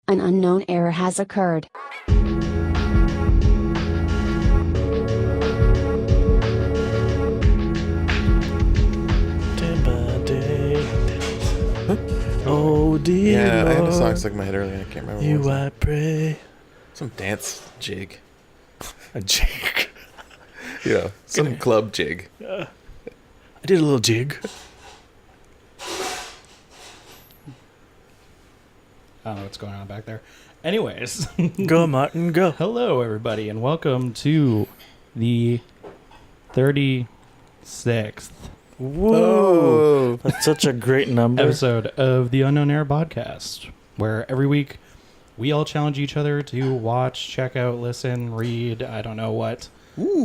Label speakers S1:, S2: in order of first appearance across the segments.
S1: An unknown error has occurred.
S2: Oh dear
S3: Yeah, I had a
S2: Lord,
S3: song stuck in my head earlier. I can't remember
S2: you
S3: what it was.
S2: I pray.
S3: Some dance jig.
S2: A jig.
S3: Yeah, some club jig.
S2: I did a little jig.
S4: I don't know what's going on back there. Anyways,
S2: Go, Martin, go.
S4: hello everybody, and welcome to the 36th
S2: Whoa. That's such a great number.
S4: episode of the Unknown Era podcast, where every week we all challenge each other to watch, check out, listen, read, I don't know what,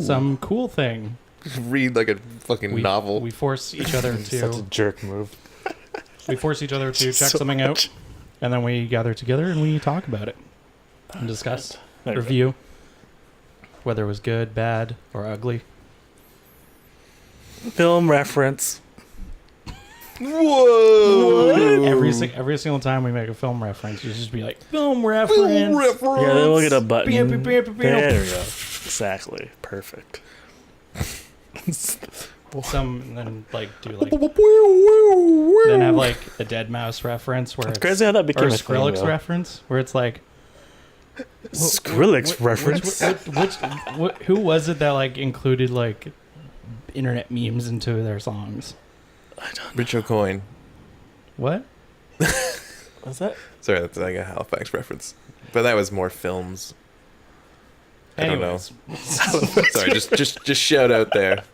S4: some cool thing.
S3: Read like a fucking novel.
S4: We force each other
S2: Such a
S4: to
S2: jerk move.
S4: check
S2: So
S4: something
S2: much.
S4: out, and then we gather together and we talk about it and discuss,
S2: Okay.
S4: review, whether it was good, bad, or ugly.
S2: Film reference.
S3: Whoa!
S4: Every single time we make a film reference, you just be like, film reference.
S3: Film reference.
S2: Yeah, then we'll get a button.
S4: Bam, bam, bam, bam, bam.
S2: There we go. Exactly. Perfect.
S4: Some then like do like then have like a Dead Mouse reference where
S2: It's
S4: it's
S2: crazy how that became
S4: or
S2: a
S4: a Skrillex
S2: thing, though.
S4: reference where it's like
S2: Skrillex reference.
S4: who was it that like included like internet memes into their songs?
S3: Rich O'Coin.
S4: What?
S2: What's that?
S3: Sorry, that's like a Halifax reference. But that was more films. I don't know.
S4: Anyways,
S3: Sorry, just shout out there.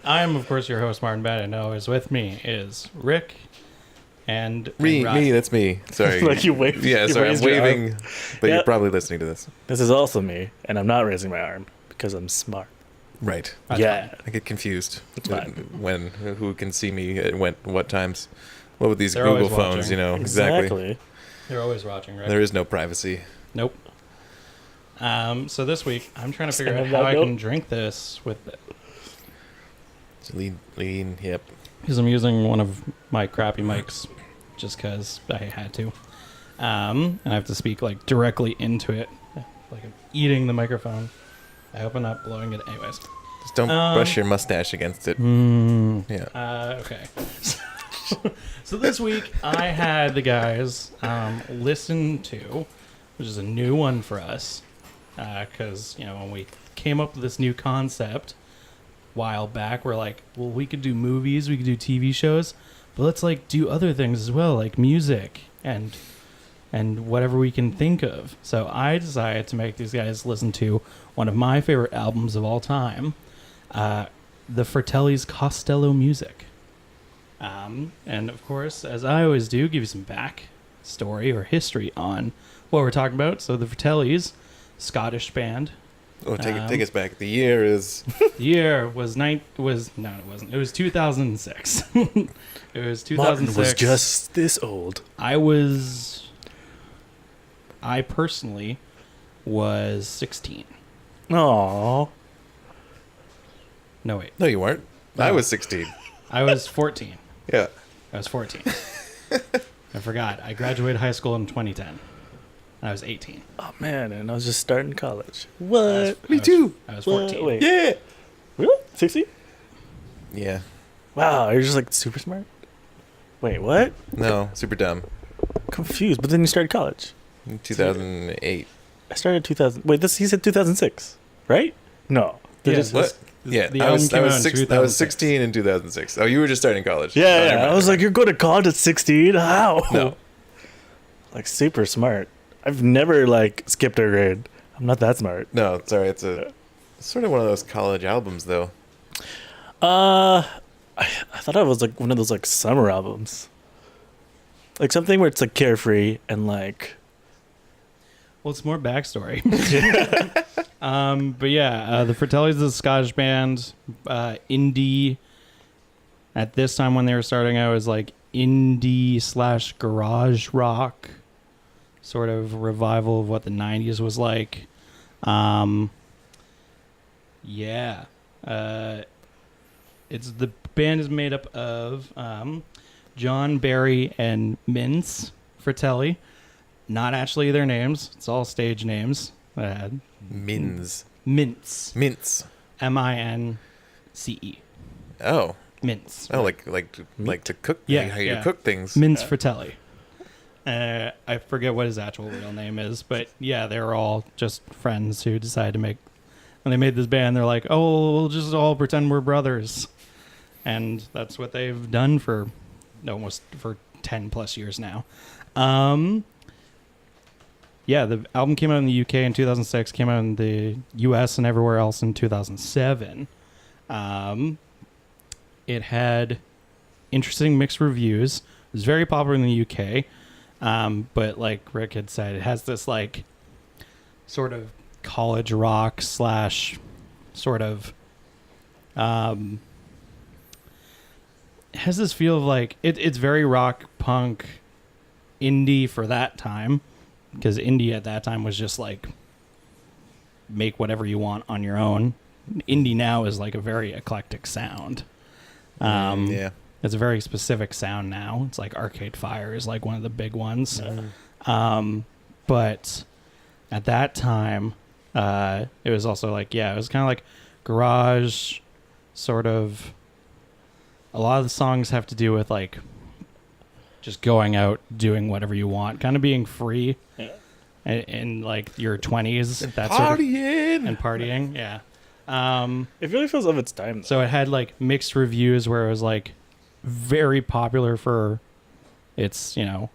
S4: I am of course your host Martin Bad, and always with me is Rick and
S3: Me,
S4: Ryan.
S3: that's me. Sorry.
S2: Like you waved.
S3: Yeah,
S2: you
S3: sorry, I'm
S2: raised your arm.
S3: waving, but
S2: Yeah.
S3: you're probably listening to this.
S2: This is also me, and I'm not raising my arm because I'm smart.
S3: Right.
S4: That's
S2: Yeah.
S3: I get confused
S2: It's fine.
S3: when who can see me at what times. What with these
S4: They're
S3: Google
S4: always
S3: phones,
S4: watching.
S3: you know? Exactly.
S4: They're always watching, right?
S3: There is no privacy.
S4: Nope. So this week I'm trying to figure
S2: Stand
S4: out
S2: on
S4: how
S2: that
S4: I
S2: note.
S4: can drink this with it.
S3: It's lean, yep.
S4: Because I'm using one of my crappy mics just because I had to. And I have to speak like directly into it. Like I'm eating the microphone. I hope I'm not blowing it. Anyways.
S3: Just don't brush your mustache against it. Yeah.
S4: Okay. So this week I had the guys listen to, which is a new one for us. Because, when we came up with this new concept a while back, we're like, well, we could do movies, we could do TV shows, but let's like do other things as well, like music and whatever we can think of. So I decided to make these guys listen to one of my favorite albums of all time, the Fratelli's Costello music. And of course, as I always do, give you some back story or history on what we're talking about. So the Fratellis, Scottish band.
S3: Oh, take us back. The year is
S4: The year was no, it wasn't. It was 2006. It was 2006.
S2: Martin was just this old.
S4: I personally was 16.
S2: Aww.
S4: No, wait.
S3: no, you weren't.
S4: No.
S3: I was 16.
S4: I was 14.
S3: Yeah.
S4: I was 14. I forgot. I graduated high school in 2010. I was 18.
S2: Oh man, and I was just starting college.
S4: I
S2: What?
S4: was-
S3: Me too.
S4: I was
S2: What?
S4: 14.
S2: Wait.
S3: Yeah.
S2: Really? 60?
S3: Yeah.
S2: Wow, you're just like super smart. Wait, what?
S3: No, super dumb.
S2: Confused. But then you started college.
S3: 2008.
S2: I started 2000. Wait, he said 2006, right? No. They
S4: Yeah,
S2: just-
S3: What? Yeah,
S4: The
S3: I
S4: album
S3: was
S4: came out in
S3: 16
S4: 2006.
S3: in 2006. Oh, you were just starting college.
S2: Yeah,
S3: Oh,
S2: yeah.
S3: never mind,
S2: I was
S3: never
S2: like, you're going to college at 16? How?
S3: No.
S2: Like super smart. I've never like skipped a grade. I'm not that smart.
S3: No, sorry. It's sort of one of those college albums, though.
S2: I thought it was like one of those like summer albums. Like something where it's like carefree and like
S4: Well, it's more backstory. But yeah, the Fratellis is a Scottish band. Indie. At this time when they were starting out, it was like indie / garage rock. Sort of revival of what the 90s was like. Yeah. The band is made up of John, Barry, and Mince Fratelli. Not actually their names. It's all stage names.
S3: Mince.
S4: Mince.
S3: Mince.
S4: Mince.
S3: Oh.
S4: Mince.
S3: Oh, like to cook.
S4: Yeah,
S3: How you
S4: yeah.
S3: cook things.
S4: Mince Fratelli. I forget what his actual real name is, but yeah, they were all just friends who decided to make. When they made this band, they're like, "Oh, we'll just all pretend we're brothers," and that's what they've done for almost 10+ years now. Yeah, the album came out in the UK in 2006, came out in the US and everywhere else in 2007. It had interesting mixed reviews. It was very popular in the UK, but like Rick had said, it has this like sort of college rock / sort of it has this feel of like it's very rock punk indie for that time, because indie at that time was just like make whatever you want on your own. Indie now is like a very eclectic sound.
S3: Yeah.
S4: It's a very specific sound now. It's like Arcade Fire is like one of the big ones. But at that time, it was also like, yeah, it was kind of like garage, sort of. A lot of the songs have to do with like just going out, doing whatever you want, kind of being free in like your 20s. That sort of,
S3: Partying.
S4: and partying, yeah.
S2: It really feels of its time, though.
S4: So it had like mixed reviews where it was like very popular for its, its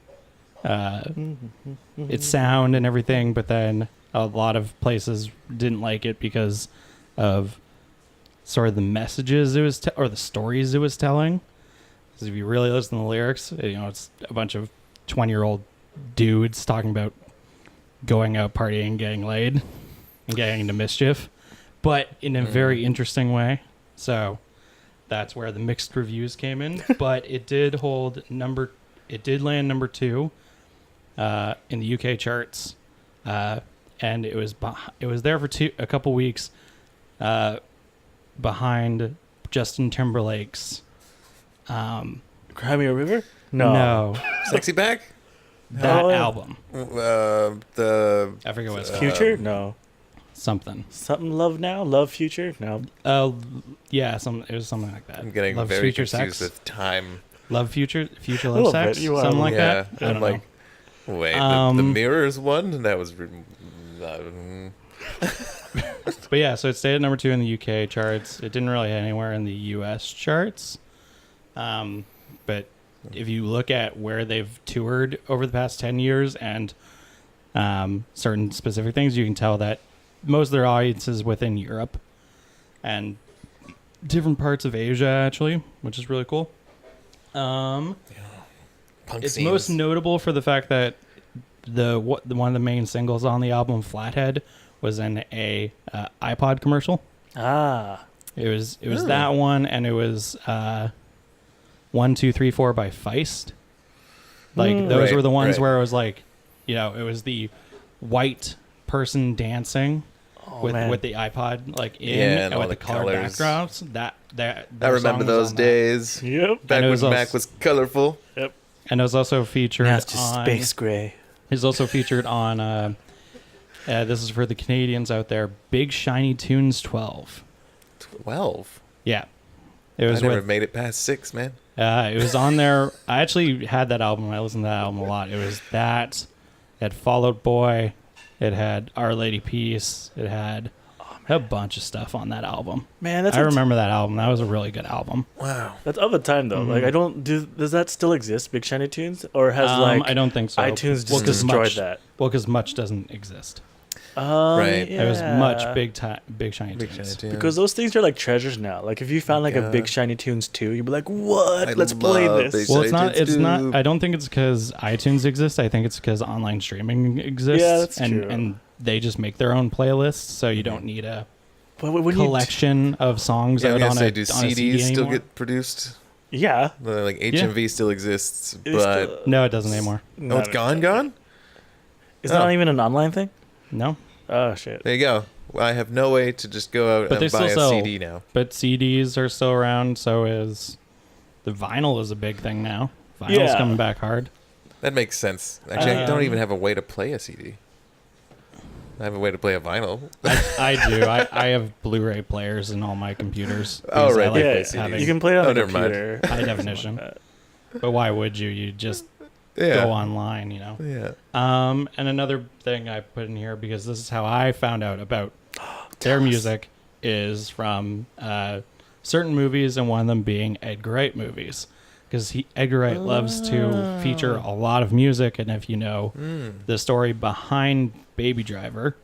S4: sound and everything, but then a lot of places didn't like it because of sort of the messages it was or the stories it was telling. Because if you really listen to the lyrics, it's a bunch of 20-year-old dudes talking about going out partying, getting laid, and getting into mischief, but in a very interesting way. So that's where the mixed reviews came in. But it did land number 2 in the UK charts, and it was there for a couple weeks, behind Justin Timberlake's.
S2: Cry Me a River?
S4: No,
S3: Sexy Back?
S4: that
S2: Oh, yeah.
S4: album.
S3: The
S4: I forget what it's called.
S2: Future? No.
S4: Something.
S2: Something Love Now? Love Future? No.
S4: Yeah, it was something like that.
S3: I'm getting
S4: Love,
S3: very
S4: Future,
S3: confused
S4: Sex.
S3: with time.
S4: Love Future
S2: A
S4: Love
S2: little
S4: Sex,
S2: bit. You are
S4: something
S2: a
S4: like
S3: Yeah,
S4: that. I
S3: I'm
S4: don't
S3: like,
S4: know.
S3: wait, the Mirrors one? And that was...
S4: But yeah, so it stayed at number 2 in the UK charts. It didn't really hit anywhere in the US charts. But if you look at where they've toured over the past 10 years and certain specific things, you can tell that most of their audience is within Europe and different parts of Asia, actually, which is really cool.
S3: Punk
S4: It's
S3: scenes.
S4: most notable for the fact that one of the main singles on the album, Flathead, was in a iPod commercial.
S2: Ah.
S4: It was that one, and it was 1, 2, 3, 4 by Feist. Like those
S3: Right,
S4: were the ones
S3: right.
S4: where it was like, it was the white person dancing with the iPod like in
S3: Yeah, and
S4: and
S3: all
S4: with the
S3: the
S4: colored
S3: colors.
S4: backgrounds.
S3: I
S4: their song
S3: remember
S4: was
S3: those
S4: on that.
S3: days.
S2: Yep.
S3: Back
S4: And it
S3: when
S4: was also-
S3: Mac was colorful.
S2: Yep.
S4: And it was also featured
S2: Now it's just
S4: on.
S2: space gray.
S4: It was also featured on. This is for the Canadians out there. Big Shiny Tunes 12.
S3: 12.
S4: Yeah, it
S3: I
S4: was
S3: never
S4: with.
S3: made it past 6, man.
S4: It was on there. I actually had that album. I listened to that album a lot. It was that. It had Fall Out Boy. It had Our Lady Peace. It had a bunch of stuff on that album.
S2: Man, that's
S4: I remember that album. That was a really good album.
S3: Wow.
S2: That's of a time though. Like does that still exist, Big Shiny Tunes, or has
S4: I don't think so.
S2: iTunes just
S4: 'cause
S2: destroyed
S4: much,
S2: that?
S4: Well, because much doesn't exist.
S3: Right.
S4: It was much Big Shiny
S3: Big
S4: Tunes.
S3: Shiny Tunes.
S2: Because those things are like treasures now. Like if you found like a Big Shiny Tunes 2, you'd be like, "What?
S3: I
S2: Let's play
S3: love
S2: this."
S3: Big
S4: Well,
S3: Shiny
S4: it's
S3: Tunes
S4: not.
S3: too.
S4: I don't think it's because iTunes exists. I think it's because online streaming exists.
S2: Yeah, that's
S4: and,
S2: true.
S4: And they just make their own playlists, so you don't need a
S2: But when you
S4: collection of songs
S3: Yeah, I
S4: out
S3: was
S4: on
S3: gonna say,
S4: a
S3: do
S4: on a CD
S3: CDs still
S4: anymore.
S3: get produced?
S2: yeah,
S3: Like HMV still exists,
S2: It's
S3: but
S2: still-
S4: No, it doesn't anymore.
S3: oh, it's gone.
S2: Is
S3: Oh.
S2: that not even an online thing?
S4: No,
S2: Oh shit.
S3: There you go. Well, I have no way to just go out
S4: But they
S3: and buy
S4: still
S3: a
S4: sell.
S3: CD now.
S4: but CDs are still around. So is the vinyl is a big thing now. Vinyl's
S2: Yeah.
S4: coming back hard.
S3: That makes sense. Actually, I don't even have a way to play a CD. I have a way to play a vinyl.
S4: I do. I have Blu-ray players in all my computers.
S3: Oh,
S4: because I
S3: right.
S4: like
S2: Yeah,
S4: having
S2: you can play it on the
S3: never mind.
S2: computer.
S4: high definition. But why would you? You just
S3: Yeah.
S4: go online, you know.
S3: Yeah.
S4: And another thing I put in here, because this is how I found out about their music, is from certain movies, and one of them being Edgar Wright movies. Because Edgar Wright loves to feature a lot of music, and if you know the story behind Baby Driver,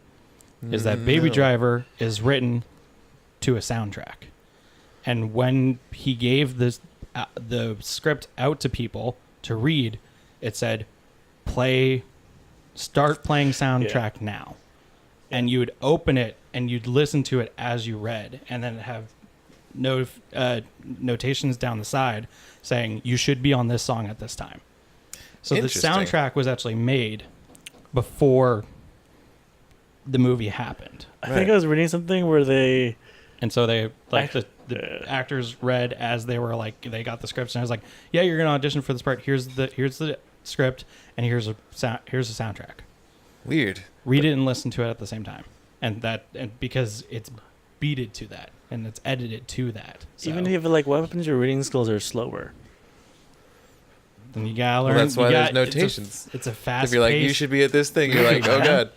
S4: is that Baby Driver is written to a soundtrack. And when he gave this the script out to people to read, it said, start playing soundtrack now. And you would open it and you'd listen to it as you read, and then have notations down the side saying you should be on this song at this time. So the
S3: Interesting.
S4: soundtrack was actually made before the movie happened.
S2: I think I was reading something where they.
S4: And so they, like, the actors read as they were, like, they got the scripts, and I was like, yeah, you're going to audition for this part. Here's the script, and here's a soundtrack.
S3: Weird.
S4: Read it and listen to it at the same time. And because it's beated to that, and it's edited to that. So
S2: Even if like what happens, your reading skills are slower.
S4: then you gotta learn.
S3: Well, that's why
S4: you
S3: there's
S4: got-
S3: notations.
S4: It's a fast.
S3: If you're like, you should be at this thing, you're like, oh god,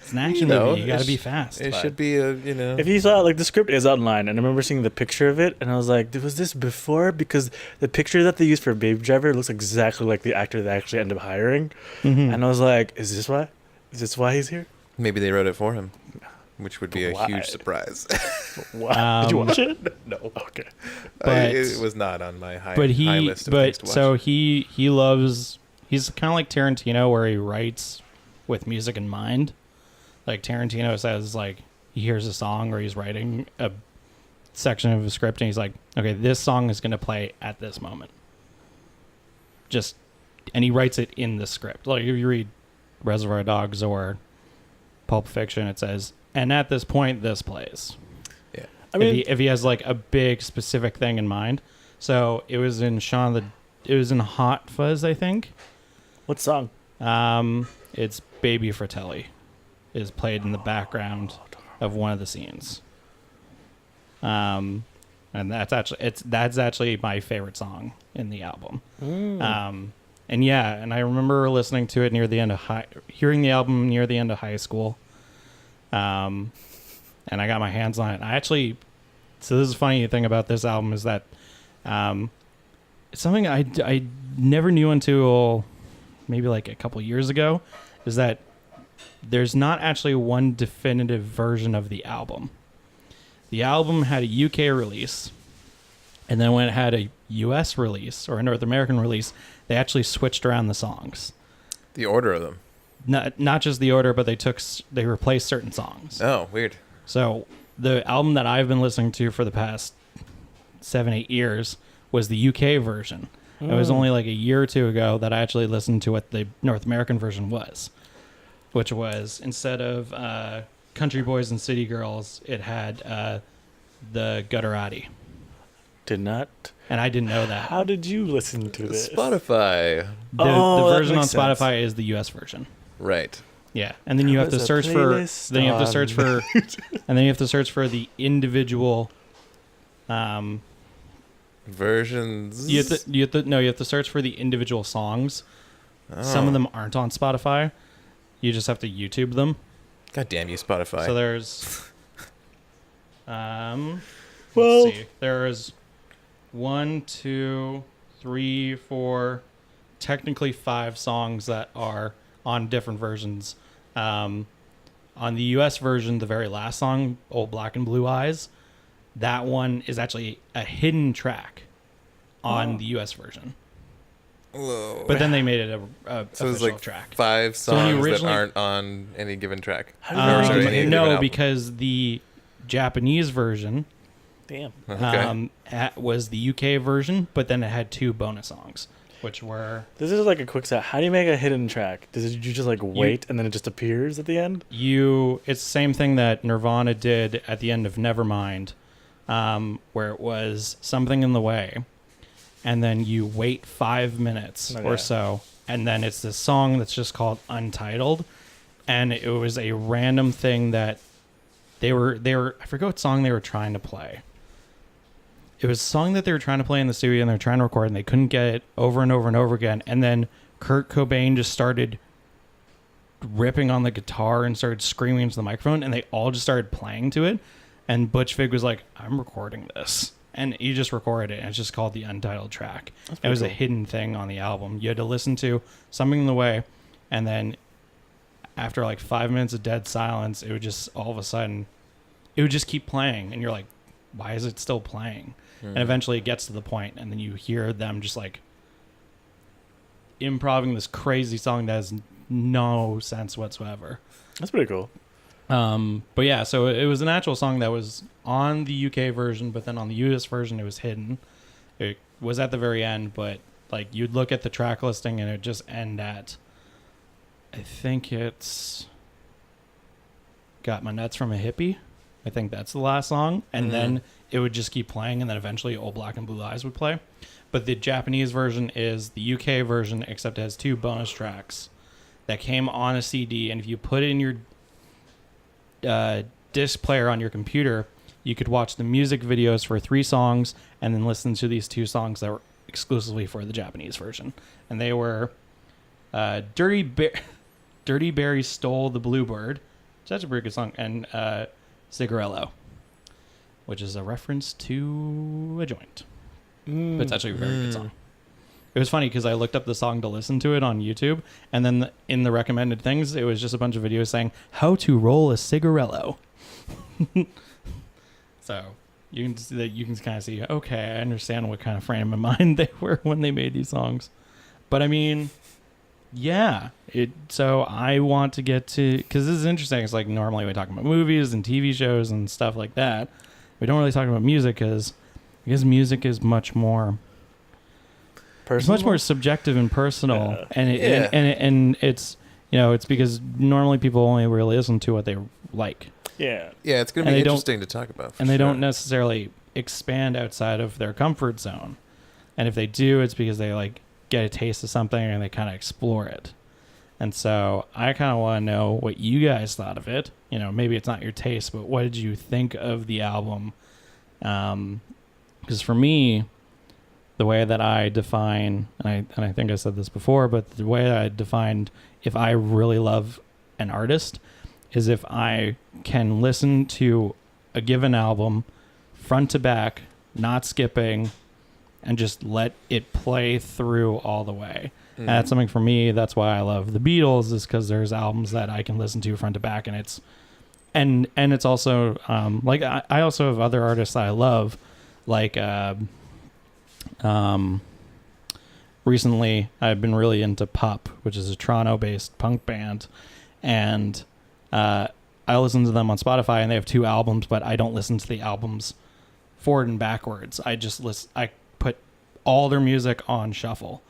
S4: It's an action
S3: You know,
S4: movie. You got to
S3: it
S4: be
S3: sh-
S4: fast.
S3: it
S4: but-
S3: should be a, you know.
S2: If you saw like the script is online, and I remember seeing the picture of it, and I was like, was this before? Because the picture that they used for Baby Driver looks exactly like the actor they actually ended up hiring,
S4: Mhm.
S2: and I was like, is this why? Is this why he's here?
S3: Maybe they wrote it for him, which would be a
S2: Why?
S3: huge surprise.
S2: Why? Did you watch it?
S3: No,
S2: Okay.
S4: But-
S3: it was not on my high
S4: but
S3: high list of things to
S4: but
S3: watch.
S4: so he loves. He's kind of like Tarantino, where he writes with music in mind. Like Tarantino says, like he hears a song or he's writing a section of a script, and he's like, okay, this song is going to play at this moment. And he writes it in the script. Like if you read Reservoir Dogs or Pulp Fiction, it says, and at this point, this plays.
S3: Yeah.
S2: I mean,
S4: if he has like a big specific thing in mind. So it was in it was in Hot Fuzz, I think.
S2: what song?
S4: It's Baby Fratelli is played in the background of one of the scenes. And that's actually my favorite song in the album. And yeah, and I remember listening to it near the end of hearing the album near the end of high school. And I got my hands on it. So this is a funny thing about this album is that, it's something I never knew until maybe like a couple years ago, is that there's not actually one definitive version of the album. The album had a UK release, and then when it had a US release or a North American release, they actually switched around the songs.
S3: The order of them.
S4: Not just the order, but they replaced certain songs.
S3: Oh, weird.
S4: So the album that I've been listening to for the past 7-8 years was the UK version. It was only like a year or two ago that I actually listened to what the North American version was, which was, instead of Country Boys and City Girls, it had the Gutterati.
S2: Did not.
S4: And I didn't know that.
S2: How did you listen to this?
S3: Spotify.
S4: The
S2: Oh, that
S4: version on
S2: makes sense.
S4: Spotify is the US version.
S3: Right.
S4: Yeah, and then you have to
S2: was a
S4: search for.
S2: playlist
S4: Then you have to
S2: on-
S4: search for. And then you have to search for the individual.
S3: Versions.
S4: You have to search for the individual songs. Some
S3: Oh.
S4: of them aren't on Spotify. You just have to YouTube them.
S3: God damn you, Spotify.
S4: So there's.
S2: Well-
S4: Let's see. There's 1, 2, 3, 4, technically 5 songs that are on different versions. On the US version, the very last song, Old Black and Blue Eyes, that one is actually a hidden track on the US version.
S3: Whoa.
S4: But then they made it a
S3: so there's
S4: official
S3: like
S4: track.
S3: 5
S4: So when you
S3: songs that
S4: originally-
S3: aren't on any given track.
S2: How did they
S3: Or
S2: make
S3: any
S2: it?
S3: given
S4: No,
S3: album.
S4: because the Japanese version
S2: Damn.
S3: Okay.
S4: was the UK version, but then it had 2 bonus songs, which were
S2: This is like a quick set. How do you make a hidden track? Does you just like wait and then it just appears at the end?
S4: it's the same thing that Nirvana did at the end of Nevermind, where it was Something in the Way, and then you wait 5 minutes
S2: Okay.
S4: or so, and then it's this song that's just called Untitled, and it was a random thing that they were I forget what song they were trying to play. It was a song that they were trying to play in the studio and they were trying to record and they couldn't get it over and over and over again. And then Kurt Cobain just started ripping on the guitar and started screaming into the microphone, and they all just started playing to it. And Butch Vig was like, I'm recording this. And he just recorded it, and it's just called the Untitled track. It was a hidden thing on the album. You had to listen to Something in the Way, and then after like 5 minutes of dead silence, it would just all of a sudden, it would just keep playing. And you're like, why is it still playing? And eventually it gets to the point, and then you hear them just like improvising this crazy song that has no sense whatsoever.
S2: That's pretty cool.
S4: But yeah, so it was an actual song that was on the UK version, but then on the US version it was hidden. It was at the very end, but like you'd look at the track listing and it just end at, I think it's Got My Nuts from a Hippie. I think that's the last song. And then it would just keep playing, and then eventually Old Black and Blue Eyes would play. But the Japanese version is the UK version, except it has 2 bonus tracks that came on a CD. And if you put it in your disc player on your computer, you could watch the music videos for 3 songs and then listen to these 2 songs that were exclusively for the Japanese version. And they were Dirty Berry Stole the Bluebird, which that's a pretty good song, and Cigarello, which is a reference to a joint. But it's actually a very good song. It was funny because I looked up the song to listen to it on YouTube, and then in the recommended things, it was just a bunch of videos saying how to roll a cigarello. So you can see that, you can kind of see, okay, I understand what kind of frame of mind they were when they made these songs. But I mean, yeah, so I want to get to, because this is interesting. It's like normally we talk about movies and TV shows and stuff like that. We don't really talk about music because music is much more personal? It's much more subjective and personal, and it's, you know, it's because normally people only really listen to what they like.
S3: Yeah, it's going to be interesting to talk about.
S4: And they don't necessarily expand outside of their comfort zone. And if they do, it's because they like get a taste of something and they kind of explore it. And so I kind of want to know what you guys thought of it. You know, maybe it's not your taste, but what did you think of the album? Because for me, the way that I define, and I think I said this before, but the way that I defined if I really love an artist is if I can listen to a given album front to back, not skipping, and just let it play through all the way. And that's something for me. That's why I love the Beatles, is because there's albums that I can listen to front to back, and it's also like I also have other artists that I love, like recently I've been really into Pup, which is a Toronto-based punk band, and I listen to them on Spotify, and they have 2 albums, but I don't listen to the albums forward and backwards. I put all their music on shuffle.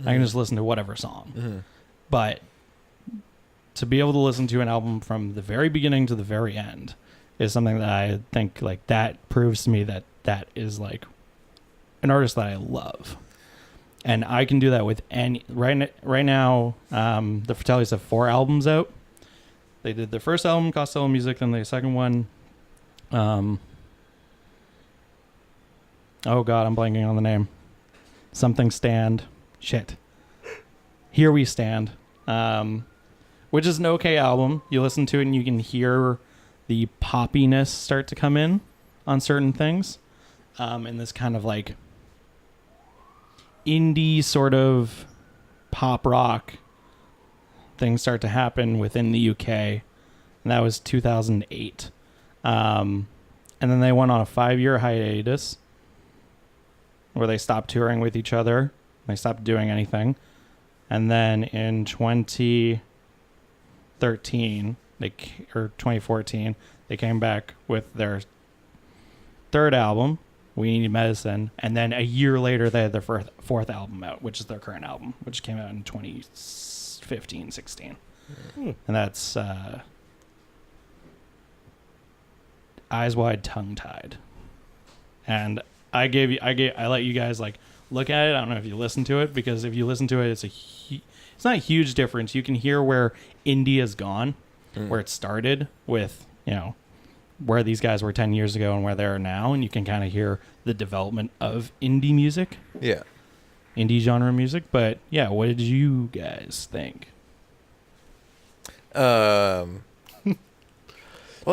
S4: I can just listen to whatever song. But to be able to listen to an album from the very beginning to the very end is something that I think like that proves to me that that is like an artist that I love. And I can do that with any right now. The Fratellis have 4 albums out. They did their first album, Costello Music, then the second one. Oh God, I'm blanking on the name. Something Stand. Shit. Here We Stand. Which is an okay album. You listen to it and you can hear the poppiness start to come in on certain things. And this kind of like indie sort of pop rock things start to happen within the UK. And that was 2008. And then they went on a 5-year hiatus where they stopped touring with each other. They stopped doing anything. And then in 2013, or 2014, they came back with their 3rd album, We Need Medicine. And then a year later, they had their 4th album out, which is their current album, which came out in 2015, 16. And that's Eyes Wide, Tongue Tied. And I let you guys like look at it. I don't know if you listen to it, because if you listen to it, it's not a huge difference. You can hear where indie has gone, where it started with, where these guys were 10 years ago and where they are now, and you can kind of hear the development of indie music,
S3: Yeah.
S4: indie genre music. But yeah, what did you guys think?
S3: Well,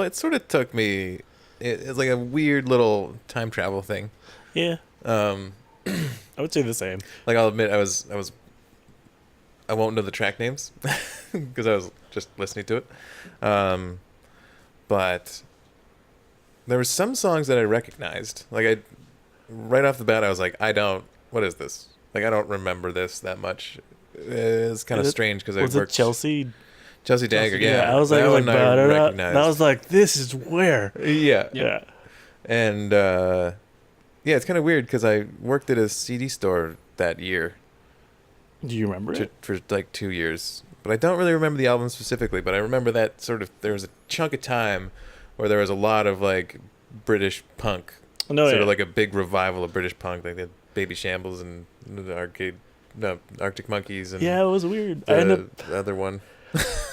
S3: it sort of took me. It's like a weird little time travel thing.
S2: Yeah, I would say the same.
S3: Like I'll admit, I won't know the track names because I was just listening to it. But there were some songs that I recognized. Like right off the bat, I was like, what is this? Like I don't remember this that much. It's kind of strange because I
S2: Was
S3: worked
S2: it Chelsea?
S3: Chelsea Dagger. Yeah,
S2: I was like,
S3: that one I
S2: that
S3: recognized.
S2: I was like, this is where.
S3: Yeah.
S2: Yeah.
S3: And yeah, it's kind of weird because I worked at a CD store that year
S2: Do you remember it?
S3: for like 2 years. But I don't really remember the album specifically, but I remember that there was a chunk of time where there was a lot of like British punk.
S2: No,
S3: Sort of like a big revival of British punk, like the Baby Shambles and the Arctic Monkeys and
S2: Yeah, it was weird.
S3: the other one.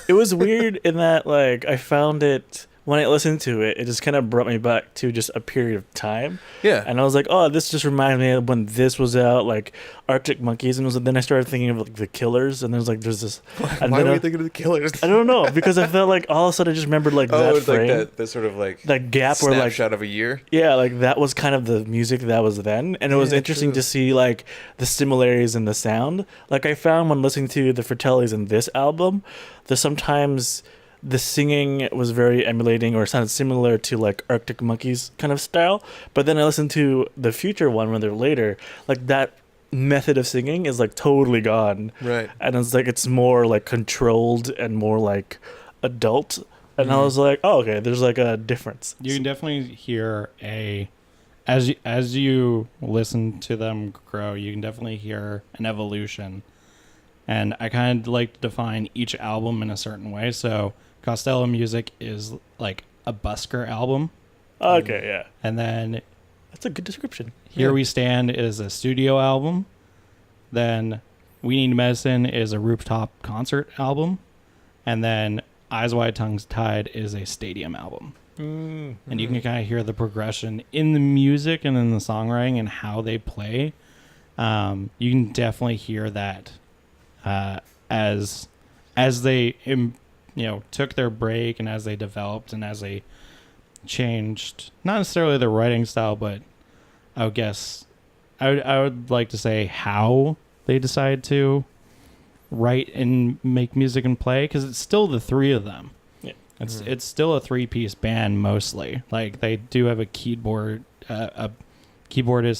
S2: It was weird in that, like, I found it when I listened to it. It just kind of brought me back to just a period of time.
S3: Yeah.
S2: And I was like, oh, this just reminds me of when this was out, like Arctic Monkeys, and then I started thinking of like the Killers, and there's this. And
S3: Why
S2: then
S3: were you thinking of the Killers?
S2: I don't know, because I felt like all of a sudden I just remembered like that
S3: it's
S2: frame,
S3: like that sort of like
S2: that gap where like
S3: snapshot of a year.
S2: yeah, like that was kind of the music that was then, and it was
S3: Yeah,
S2: interesting
S3: true.
S2: to see like the similarities in the sound. Like I found when listening to the Fratellis in this album, that sometimes the singing was very emulating or sounded similar to like Arctic Monkeys kind of style. But then I listened to the future one when they're later, like that method of singing is like totally gone.
S3: Right.
S2: And it's like it's more like controlled and more like adult. And I was like, oh, okay, there's like a difference.
S4: You can definitely hear as you listen to them grow, you can definitely hear an evolution. And I kind of like to define each album in a certain way. So Costello music is like a busker album.
S2: Okay, yeah.
S4: And then
S2: That's a good description.
S4: Here We Stand is a studio album. Then We Need Medicine is a rooftop concert album. And then Eyes Wide Tongues Tied is a stadium album. And you can kind of hear the progression in the music and in the songwriting and how they play. You can definitely hear that as they took their break and as they developed and as they changed, not necessarily their writing style, but I would guess I would like to say how they decide to write and make music and play, because it's still the three of them.
S2: Yeah.
S4: It's still a 3-piece band mostly. Like they do have a keyboardist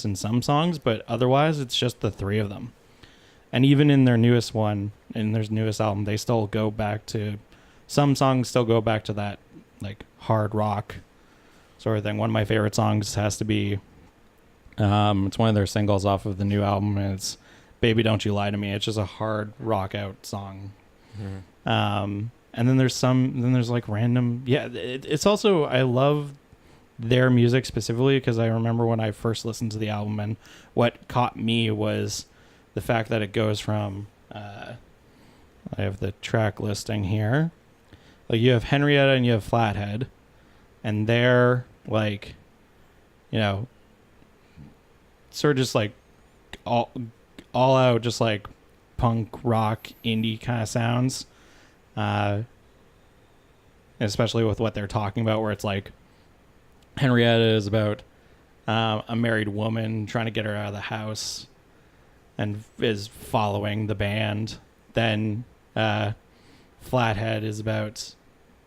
S4: in some songs, but otherwise it's just the three of them. And even in their newest album, they still go back to, some songs still go back to that like hard rock sort of thing. One of my favorite songs has to be, it's one of their singles off of the new album, and it's Baby Don't You Lie to Me. It's just a hard rock out song. And then there's like random, it's also, I love their music specifically because I remember when I first listened to the album, and what caught me was the fact that it goes from, I have the track listing here. Like you have Henrietta and you have Flathead, and they're like, sort of just like all out, just like punk rock indie kind of sounds, especially with what they're talking about, where it's like Henrietta is about a married woman trying to get her out of the house and is following the band. Then Flathead is about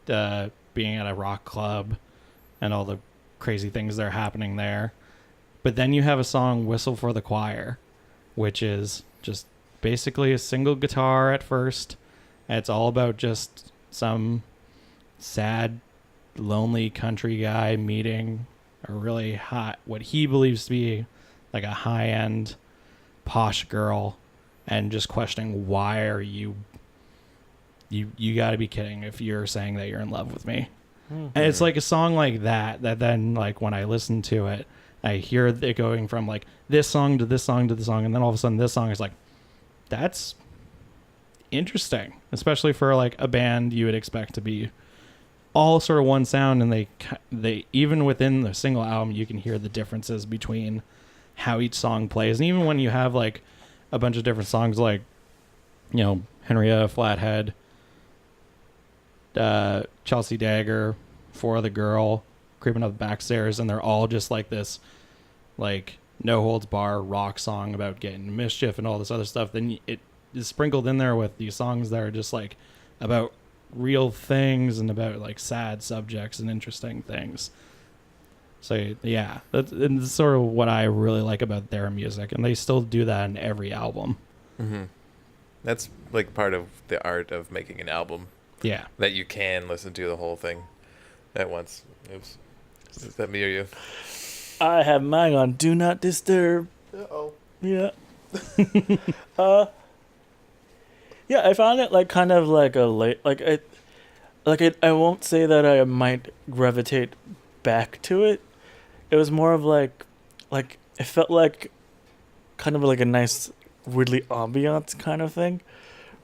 S4: being at a rock club and all the crazy things that are happening there. But then you have a song, Whistle for the Choir, which is just basically a single guitar at first. And it's all about just some sad, lonely country guy meeting a really hot, what he believes to be like a high-end posh girl, and just questioning, why are you gotta be kidding if you're saying that you're in love with me. And it's like a song like that then, like, when I listen to it, I hear it going from like this song to this song to this song, and then all of a sudden this song is like, that's interesting, especially for like a band you would expect to be all sort of one sound, and they even within the single album you can hear the differences between how each song plays. And even when you have like a bunch of different songs, like, you know, Henrietta, Flathead, Chelsea Dagger, For the Girl, Creeping Up the Backstairs, and they're all just like this like no holds bar rock song about getting into mischief and all this other stuff, then it is sprinkled in there with these songs that are just like about real things and about like sad subjects and interesting things. So yeah, that's sort of what I really like about their music, and they still do that in every album.
S3: Mm-hmm. That's like part of the art of making an album.
S4: Yeah,
S3: that you can listen to the whole thing at once. Oops. Is that me or you?
S2: I have mine on Do Not Disturb.
S3: Uh-oh.
S2: Yeah. Yeah, I found it like kind of like a late, I won't say that I might gravitate back to it. It was more of like it felt like kind of like a nice, weirdly ambiance kind of thing.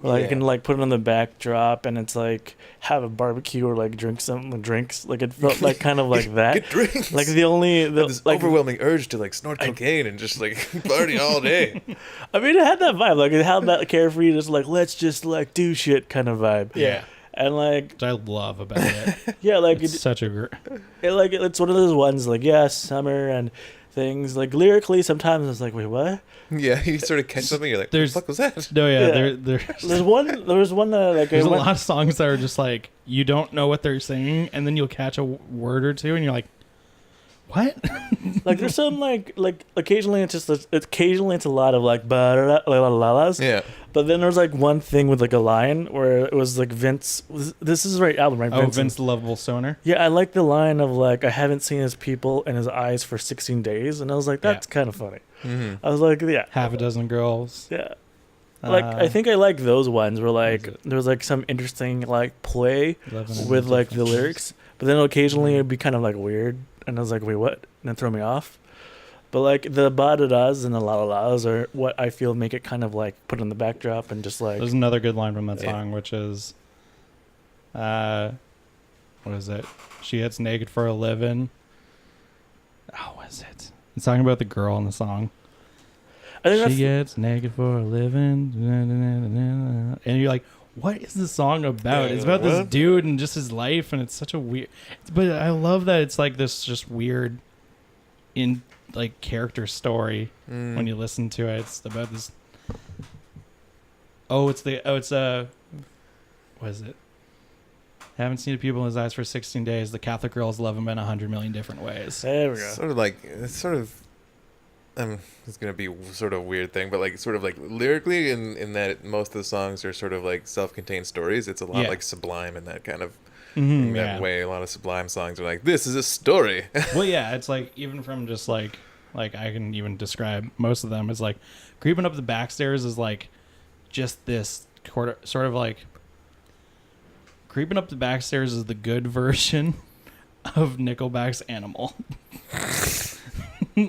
S2: Where like you can like put it on the backdrop and it's like have a barbecue or like drink some drinks. Like it felt like kind of like that.
S3: Get drinks.
S2: Like
S3: this
S2: like
S3: overwhelming urge to like snort cocaine and just like party all day.
S2: I mean, it had that vibe. Like it had that carefree, just like let's just like do shit kind of vibe.
S4: yeah,
S2: And like
S4: which I love about it.
S2: yeah, like
S4: It's such a
S2: it's one of those ones like yeah, summer and things like lyrically. Sometimes it's like wait, what?
S3: Yeah, you sort of catch something. You're like, what the fuck was that?
S4: no, yeah,
S2: Yeah. There was one that like
S4: there's a lot of songs that are just like you don't know what they're saying, and then you'll catch a word or two, and you're like, what?
S2: like there's some like occasionally it's a lot of like ba-da-da-la-la-la-las.
S3: Yeah.
S2: But then there's like one thing with like a line where it was like this is the right album, right?
S4: Oh, Vince the Lovable Stoner.
S2: Yeah, I like the line of like I haven't seen his people and his eyes for 16 days, and I was like that's kind of funny.
S3: Mm-hmm.
S2: I was like yeah,
S4: Half a Dozen Girls.
S2: yeah. Like I think I like those ones where like there's like some interesting like play with like the lyrics, but then occasionally it'd be kind of like weird, and I was like wait what, and it throw me off. But like the ba-da-das and the la-la-las are what I feel make it kind of like put on the backdrop and just like.
S4: There's another good line from that song, which is, what is it? She gets naked for a living. Oh, what is it? It's talking about the girl in the song.
S2: I think
S4: She gets naked for a living. And you're like, what is the song about? It's about this dude and just his life, and it's such a weird. But I love that it's like this just weird like character story when you listen to it. It's about this. What is it? Haven't seen the people in his eyes for 16 days. The Catholic girls love him in 100 million different ways.
S2: There we go.
S3: Sort of like it's sort of. It's gonna be sort of a weird thing, but like sort of like lyrically, in that most of the songs are sort of like self-contained stories. It's a lot like Sublime in that kind of. In that way, a lot of Sublime songs are like, this is a story.
S4: Well, yeah, it's like even from just like I can even describe most of them. It's like Creeping Up the Backstairs is like just this sort of like Creeping Up the Backstairs is the good version of Nickelback's Animal.
S2: I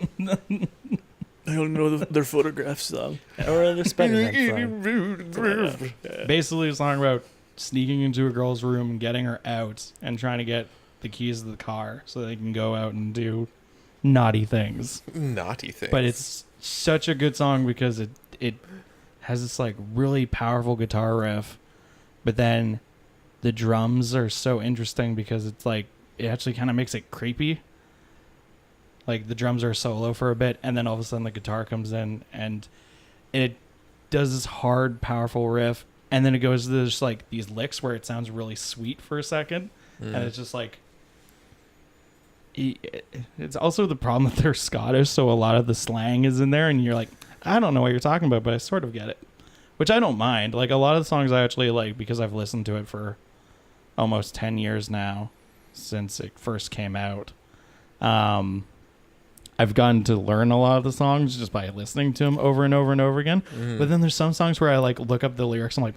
S2: don't know their photograph song or their Spider-Man song.
S4: Basically, a song about sneaking into a girl's room and getting her out and trying to get the keys to the car so they can go out and do naughty things.
S3: Naughty things.
S4: But it's such a good song because it has this like really powerful guitar riff, but then the drums are so interesting because it's like it actually kind of makes it creepy. Like the drums are solo for a bit, and then all of a sudden the guitar comes in and it does this hard, powerful riff. And then it goes to just like these licks where it sounds really sweet for a second. And it's just like, it's also the problem that they're Scottish. So a lot of the slang is in there and you're like, I don't know what you're talking about, but I sort of get it, which I don't mind. Like a lot of the songs I actually like because I've listened to it for almost 10 years now since it first came out. I've gotten to learn a lot of the songs just by listening to them over and over and over again. But then there's some songs where I like look up the lyrics. I'm like,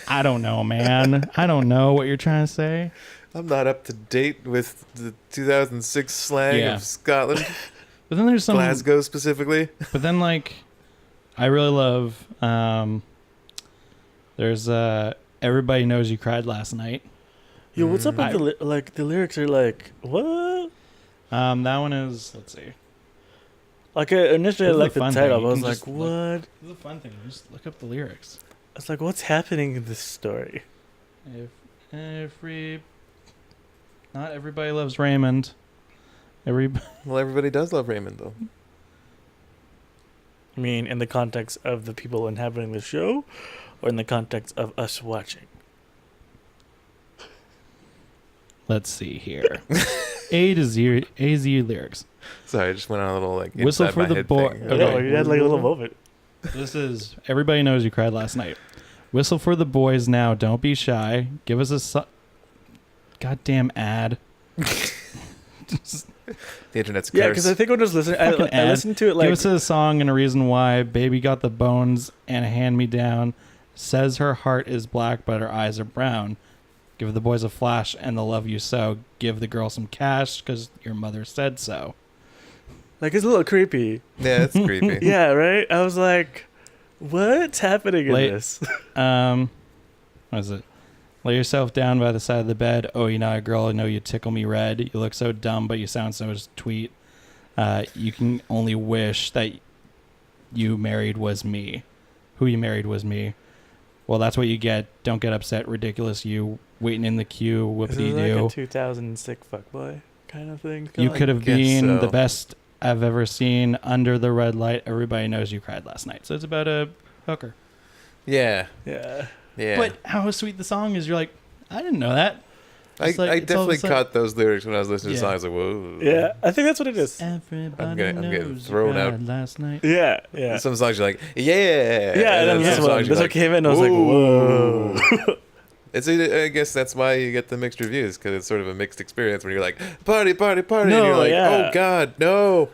S4: I don't know, man. I don't know what you're trying to say.
S3: I'm not up to date with the 2006 slang of Scotland.
S4: But then there's some
S3: Glasgow specifically.
S4: But then like, I really love There's Everybody Knows You Cried Last Night.
S2: Yo, what's up with the lyrics are like, what?
S4: That one is, let's see.
S2: Like initially I
S4: This is
S2: liked
S4: the
S2: the
S4: fun
S2: title,
S4: thing.
S2: but I
S4: You
S2: was
S4: can
S2: like,
S4: just
S2: what?
S4: This is a fun thing. You just look up the lyrics.
S2: It's like, what's happening in this story?
S4: Not everybody loves Raymond.
S3: Well, everybody does love Raymond, though.
S2: I mean, in the context of the people inhabiting the show, or in the context of us watching?
S4: Let's see here. A to Z lyrics.
S3: Sorry, I just went on a little like
S4: Whistle
S3: inside
S4: for
S3: my
S4: the
S3: head
S4: boy.
S3: thing.
S2: I know, you had like a little moment.
S4: This is Everybody Knows You Cried Last Night. Whistle for the boys now. Don't be shy. Give us a goddamn ad.
S3: The internet's
S2: Yeah,
S3: cursed.
S2: because I think when I was listening, I
S4: ad.
S2: listened to it like,
S4: Give us a song and a reason why. Baby got the bones and a hand me down. Says her heart is black, but her eyes are brown. Give the boys a flash and they'll love you so. Give the girl some cash because your mother said so.
S2: like it's a little creepy.
S3: Yeah, it's creepy.
S2: Yeah, right? I was like, what's happening in this?
S4: What is it? Lay yourself down by the side of the bed. Oh, you're not a girl. I know you tickle me red. You look so dumb, but you sound so sweet. You can only wish that you married was me. Who you married was me. Well, that's what you get. Don't get upset. Ridiculous you. Waiting in the queue.
S2: Is
S4: Whoop-de-doo.
S2: this like a 2006 fuckboy kind of thing?
S4: You could have
S3: guess
S4: been
S3: so.
S4: the best I've ever seen. Under the red light. Everybody knows you cried last night. So it's about a hooker.
S3: Yeah,
S2: Yeah.
S3: yeah.
S4: But how sweet the song is. You're like, I didn't know that.
S3: I
S4: It's like- it's all of a
S3: definitely
S4: sudden-
S3: caught those lyrics when I was listening to
S4: Yeah.
S3: songs. Like, whoa.
S2: Yeah, I think that's what it is.
S4: Everybody
S3: I'm getting
S4: knows
S3: thrown
S4: you
S3: out.
S4: cried last night.
S2: Yeah, yeah.
S3: Some songs you're like, yeah.
S2: Yeah, and then
S3: some
S2: this
S3: songs
S2: one,
S3: you're
S2: this one
S3: like,
S2: came in and I was like, whoa.
S3: It's I guess that's why you get the mixed reviews, because it's sort of a mixed experience when you're like, party, party, party,
S2: No,
S3: and you're like,
S2: yeah.
S3: oh God, no.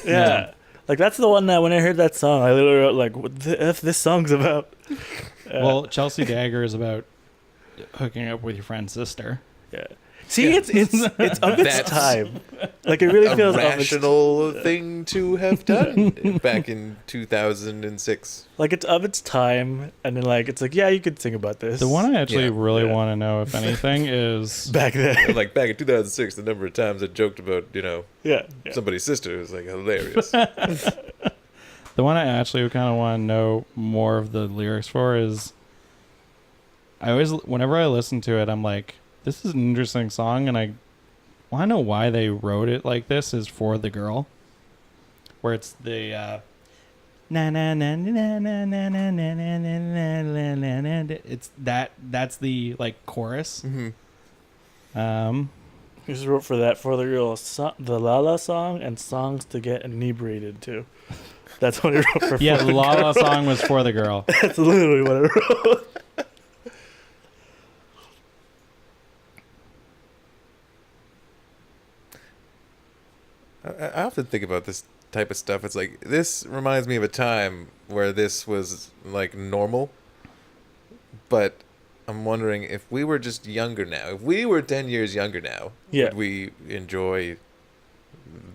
S2: Yeah. Like that's the one that when I heard that song, I literally wrote like, what the F this song's about?
S4: Well, Chelsea Dagger is about hooking up with your friend's sister.
S2: Yeah. See, it's of its
S3: That's
S2: time. Like it really
S3: a
S2: feels
S3: rational thing to have done back in 2006.
S2: like it's of its time, and then like it's like, yeah, you could sing about this.
S4: The one I actually
S3: Yeah.
S4: really
S2: Yeah.
S4: want to know, if anything, is
S2: back then.
S3: Like back in 2006, the number of times I joked about,
S2: Yeah.
S3: somebody's sister was like hilarious.
S4: the one I actually kind of want to know more of the lyrics for is. Whenever I listen to it, I'm like, this is an interesting song, and I want to know why they wrote it like this. Is for the girl, where it's the na na na na na na na na na na na na na. It's that's the like chorus.
S3: Mhm.
S2: You just wrote for that for the girl, the Lala song and songs to get inebriated to. That's what I wrote for.
S4: Yeah,
S2: For
S4: the
S2: the
S4: La
S2: Girl.
S4: La song was for the girl.
S2: That's literally what I wrote.
S3: I often think about this type of stuff. It's like, this reminds me of a time where this was like normal, but I'm wondering if we were just younger now, if we were 10 years younger now,
S2: Yeah.
S3: would we enjoy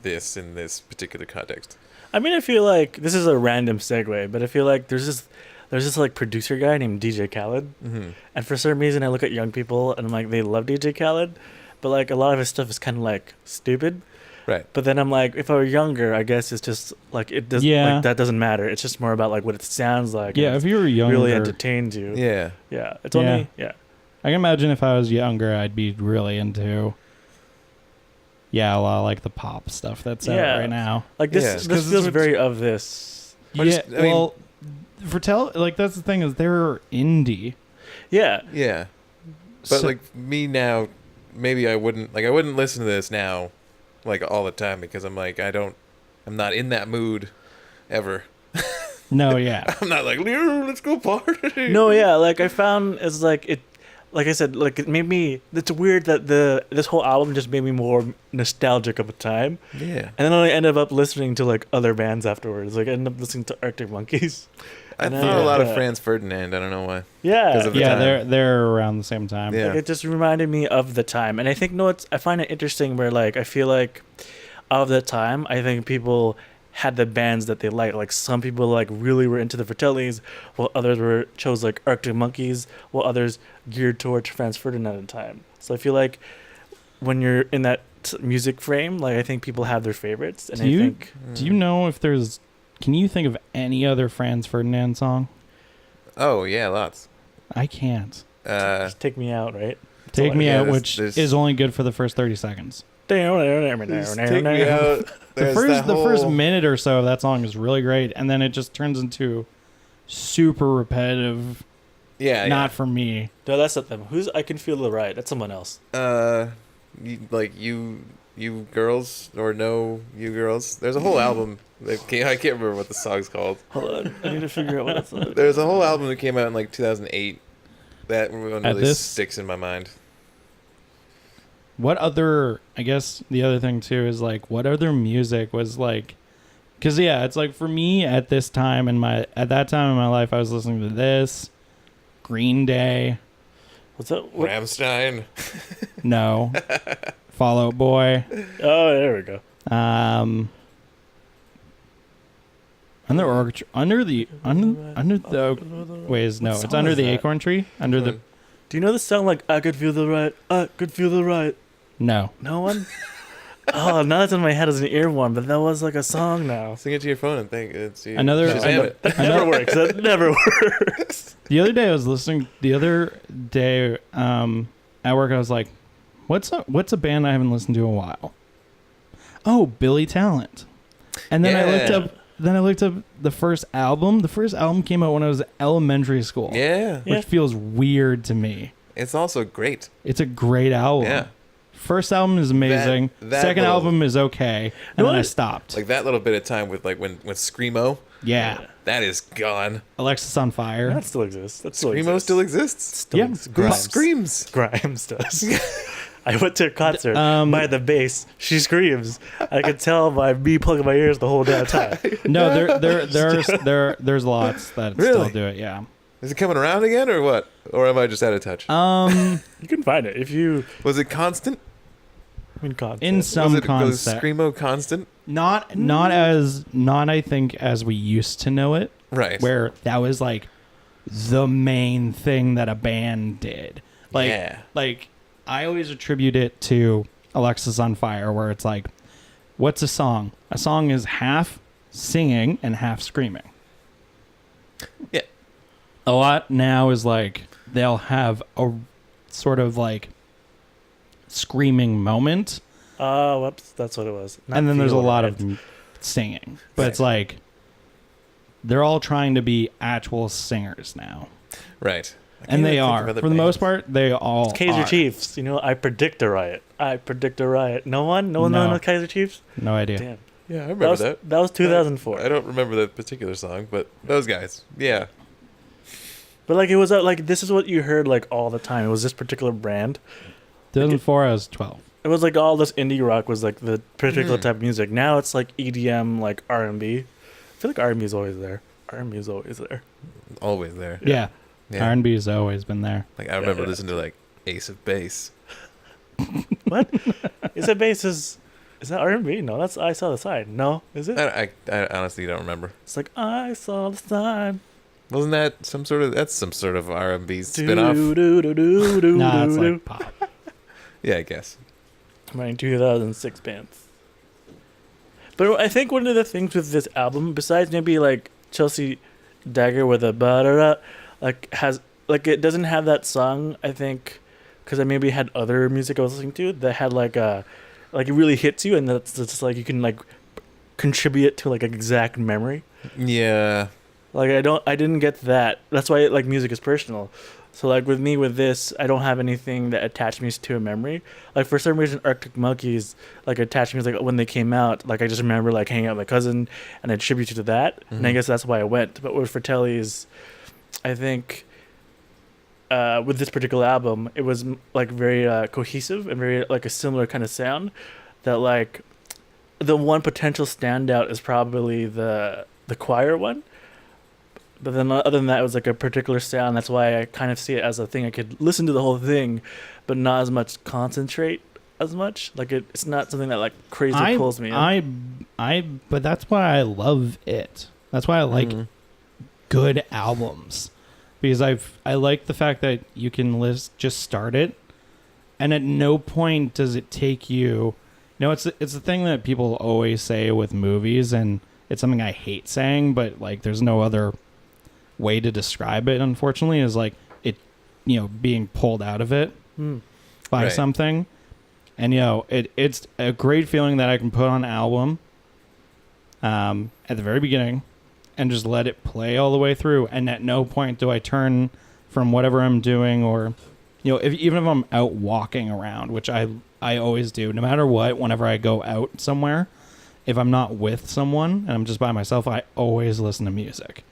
S3: this in this particular context?
S2: I mean, I feel like this is a random segue, but I feel like there's this like producer guy named DJ Khaled,
S3: Mm-hmm.
S2: and for some reason I look at young people and I'm like, they love DJ Khaled, but like a lot of his stuff is kind of like stupid.
S3: Right.
S2: But then I'm like, if I were younger, I guess it's just like it does.
S4: Yeah.
S2: Like, that doesn't matter. It's just more about like what it sounds like.
S4: Yeah,
S2: and
S4: if you were
S2: it
S4: younger,
S2: really entertains you.
S3: Yeah.
S2: Yeah. It's
S4: Yeah.
S2: only
S4: I can imagine if I was younger, I'd be really into. Yeah, a lot of like the pop stuff that's out
S2: Yeah.
S4: right now.
S2: like this.
S3: Yeah.
S2: This
S4: 'Cause
S2: feels
S4: it's-
S2: very of this.
S3: Or
S4: Yeah,
S3: just- I mean-
S4: well, like that's the thing is they're indie.
S2: Yeah.
S3: Yeah. But
S4: So-
S3: like me now, maybe I wouldn't listen to this now, like all the time, because I'm like, I'm not in that mood ever.
S4: No, yeah,
S3: I'm not like, let's go party.
S2: No, yeah, like I found it's like it, like I said, like it made me. It's weird that this whole album just made me more nostalgic of a time,
S3: Yeah.
S2: and then I ended up listening to like other bands afterwards. Like I ended up listening to Arctic Monkeys.
S3: I
S2: And,
S3: thought a lot of
S2: yeah.
S3: Franz Ferdinand. I don't know why.
S2: Yeah,
S3: 'Cause of the
S4: yeah.
S3: time.
S4: They're around the same time.
S3: Yeah.
S2: like it just reminded me of the time, and I think I find it interesting where like I feel like of the time, I think people had the bands that they liked. Like some people like really were into the Fratellis, while others were chose like Arctic Monkeys, while others geared towards Franz Ferdinand at the time. So I feel like when you're in that music frame, like I think people have their favorites, and
S4: Do you know if there's? Can you think of any other Franz Ferdinand song?
S3: Oh yeah, lots.
S4: I can't.
S2: Just Take Me Out, right?
S4: Take Me
S3: yeah,
S4: Out,
S3: there's-
S4: which
S3: there's-
S4: is only good for the first 30 seconds.
S3: Take me out.
S4: The first minute or so of that song is really great, and then it just turns into super repetitive.
S3: Yeah,
S4: Not for me.
S2: No, that's not them. Who's I Can Feel the Right? That's someone else.
S3: You girls or no you girls. There's a whole album. I can't remember what the song's called.
S2: Hold on, I need to figure out what it's like.
S3: There's a whole album that came out in like 2008. That one really
S4: this-
S3: sticks in my mind.
S4: What other? I guess the other thing too is like, what other music was like? Because yeah, it's like for me at that time in my life, I was listening to this, Green Day,
S2: What's that? What?
S3: Rammstein.
S4: no, Fall Out Boy,
S2: Oh, there we go.
S4: under the ways no,
S2: What
S4: it's
S2: song
S4: under
S2: is
S4: the
S2: that?
S4: acorn tree, under the
S2: Do you know the song like I Could Feel the Right? I Could Feel the Right.
S4: no.
S2: No one? Oh, now that's in my head as an ear one, but that was like a song now.
S3: Sing it to your phone and think it's you.
S4: Another-
S3: Shazam it.
S2: That never works. That never works.
S4: The other day I was listening. The other day at work, I was like, "What's a band I haven't listened to in a while?" Oh, Billy Talent. And then I looked up the first album. The first album came out when I was in elementary school.
S3: Yeah.
S2: Yeah.
S4: Which feels weird to me.
S3: It's also great.
S4: It's a great album.
S3: Yeah.
S4: First album is amazing.
S3: That
S4: Second
S3: little-
S4: album is okay. And then I stopped.
S3: Like that little bit of time with like when Screamo,
S4: yeah.
S3: that is gone.
S4: Alexis on Fire.
S2: That still exists. That still
S3: Screamo
S2: exists.
S3: still exists.
S2: Still
S4: Yeah.
S2: exists.
S3: Who
S2: Grimes.
S3: screams?
S2: Grimes does. I went to a concert
S4: Um,
S2: by the bass. She screams. I could tell by me plugging my ears the whole damn time.
S4: No, there's lots that still
S3: Really?
S4: do it. Yeah.
S3: Is it coming around again or what? Or am I just out of touch?
S2: You can find it if you.
S3: Was it constant?
S2: I mean, concept.
S4: In some
S3: Was
S4: concept.
S3: Screamo constant?
S4: Not I think as we used to know it,
S3: Right.
S4: where that was like the main thing that a band did. Like
S3: Yeah.
S4: like I always attribute it to Alexis on Fire, where it's like, what's a song? A song is half singing and half screaming.
S3: Yeah.
S4: A lot now is like they'll have a sort of like screaming moment,
S2: Oh, whoops. That's what it was. Not
S4: and then there's a
S2: feel
S4: lot
S2: right.
S4: of singing. But
S3: Right.
S4: it's like they're all trying to be actual singers now.
S3: Right. I can't
S4: And they
S3: even think
S4: are.
S3: of other
S4: For the most
S3: bands.
S4: part, they all
S2: Kaiser
S4: are.
S2: Chiefs. You know, I predict a riot. I predict a riot. No one? No one
S4: No.
S2: knows Kaiser Chiefs?
S4: No idea.
S2: Damn.
S3: Yeah, I
S2: That
S3: remember
S2: was,
S3: that.
S2: that was 2004.
S3: I don't remember that particular song, but those guys. Yeah.
S2: But like it was like this is what you heard like all the time. It was this particular brand.
S4: 2004, I was 12.
S2: It was like all this indie rock was like the particular type of music. Now it's like EDM, like R&B. I feel like R&B is always there. R&B is always there.
S3: Always there.
S4: Yeah.
S3: Yeah.
S4: R&B has always been there.
S3: Like I remember
S2: Yeah.
S3: listening to like Ace of Base.
S2: What? Is that bass is that R&B? No, that's I Saw the Sign. No, is it?
S3: I honestly don't remember.
S2: It's like I saw the sign.
S3: Wasn't that some sort of R&B spin-off?
S2: Do, do, do, do, do,
S4: No, it's
S2: do,
S4: like pop.
S3: Yeah, I guess.
S2: my 2006 bands. But I think one of the things with this album, besides maybe like Chelsea Dagger with a ba-da-da, like has like it doesn't have that song. I think because I maybe had other music I was listening to that had like a like it really hits you, and that's just like you can like contribute to like an exact memory.
S3: Yeah.
S2: Like I didn't get that. That's why like music is personal. So like with me with this, I don't have anything that attached me to a memory. Like for some reason, Arctic Monkeys like attached me like when they came out. Like I just remember like hanging out with my cousin and I attribute to that. And I guess that's why I went. But with Fratelli's, I think with this particular album, it was like very cohesive and very like a similar kind of sound. That like the one potential standout is probably the choir one. But then other than that, it was like a particular sound. That's why I kind of see it as a thing I could listen to the whole thing, but not as much concentrate as much. Like it's not something that like crazy pulls me in.
S4: But that's why I love it. That's why I like good albums, because I like the fact that you can just start it, and at no point does it take you. You know, it's the thing that people always say with movies, and it's something I hate saying, but like there's no other way to describe it, unfortunately, is like it, you know, being pulled out of it by something. And you know, it's a great feeling that I can put on an album at the very beginning and just let it play all the way through, and at no point do I turn from whatever I'm doing, or you know, even if I'm out walking around, which I always do, no matter what. Whenever I go out somewhere, if I'm not with someone and I'm just by myself, I always listen to music.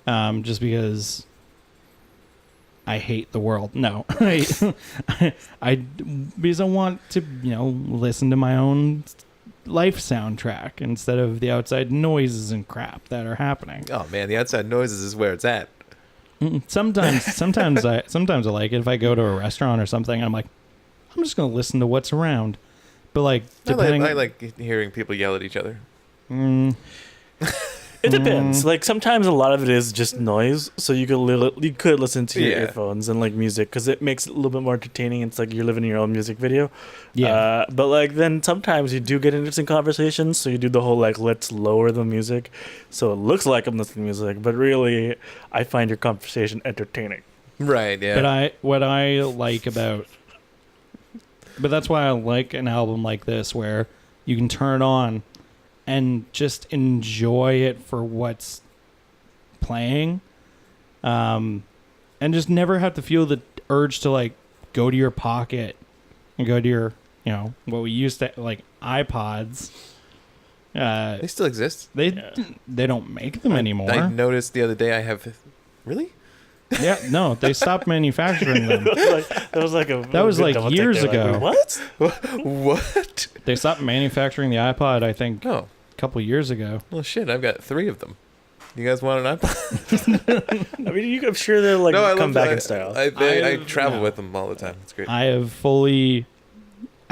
S4: Just because I hate the world. No, I because I want to, you know, listen to my own life soundtrack instead of the outside noises and crap that are happening.
S3: Oh man, the outside noises is where it's at.
S4: Sometimes I like it. If I go to a restaurant or something, I'm like, I'm just gonna listen to what's around. But like, depending,
S3: I like hearing people yell at each other.
S2: It depends. Like sometimes a lot of it is just noise, so you could listen to your earphones and like music because it makes it a little bit more entertaining. It's like you're living your own music video. Yeah. But like then sometimes you do get interesting conversations, so you do the whole like let's lower the music, so it looks like I'm listening to music, but really I find your conversation entertaining.
S3: Right. Yeah.
S4: But that's why I like an album like this, where you can turn it on and just enjoy it for what's playing, and just never have to feel the urge to like go to your pocket and go to your, you know, what we used to like iPods.
S3: They still exist.
S4: They don't make them anymore.
S3: I noticed the other day I have. Really?
S4: Yeah, no, they stopped manufacturing them.
S2: That was
S4: like years ago.
S2: Like,
S3: What?
S4: They stopped manufacturing the iPod, I think, a couple years ago.
S3: Well, shit, I've got 3 of them. You guys want an iPod?
S2: I mean, I'm sure they'll like come back in style.
S3: I travel with them all the time. It's great.
S4: I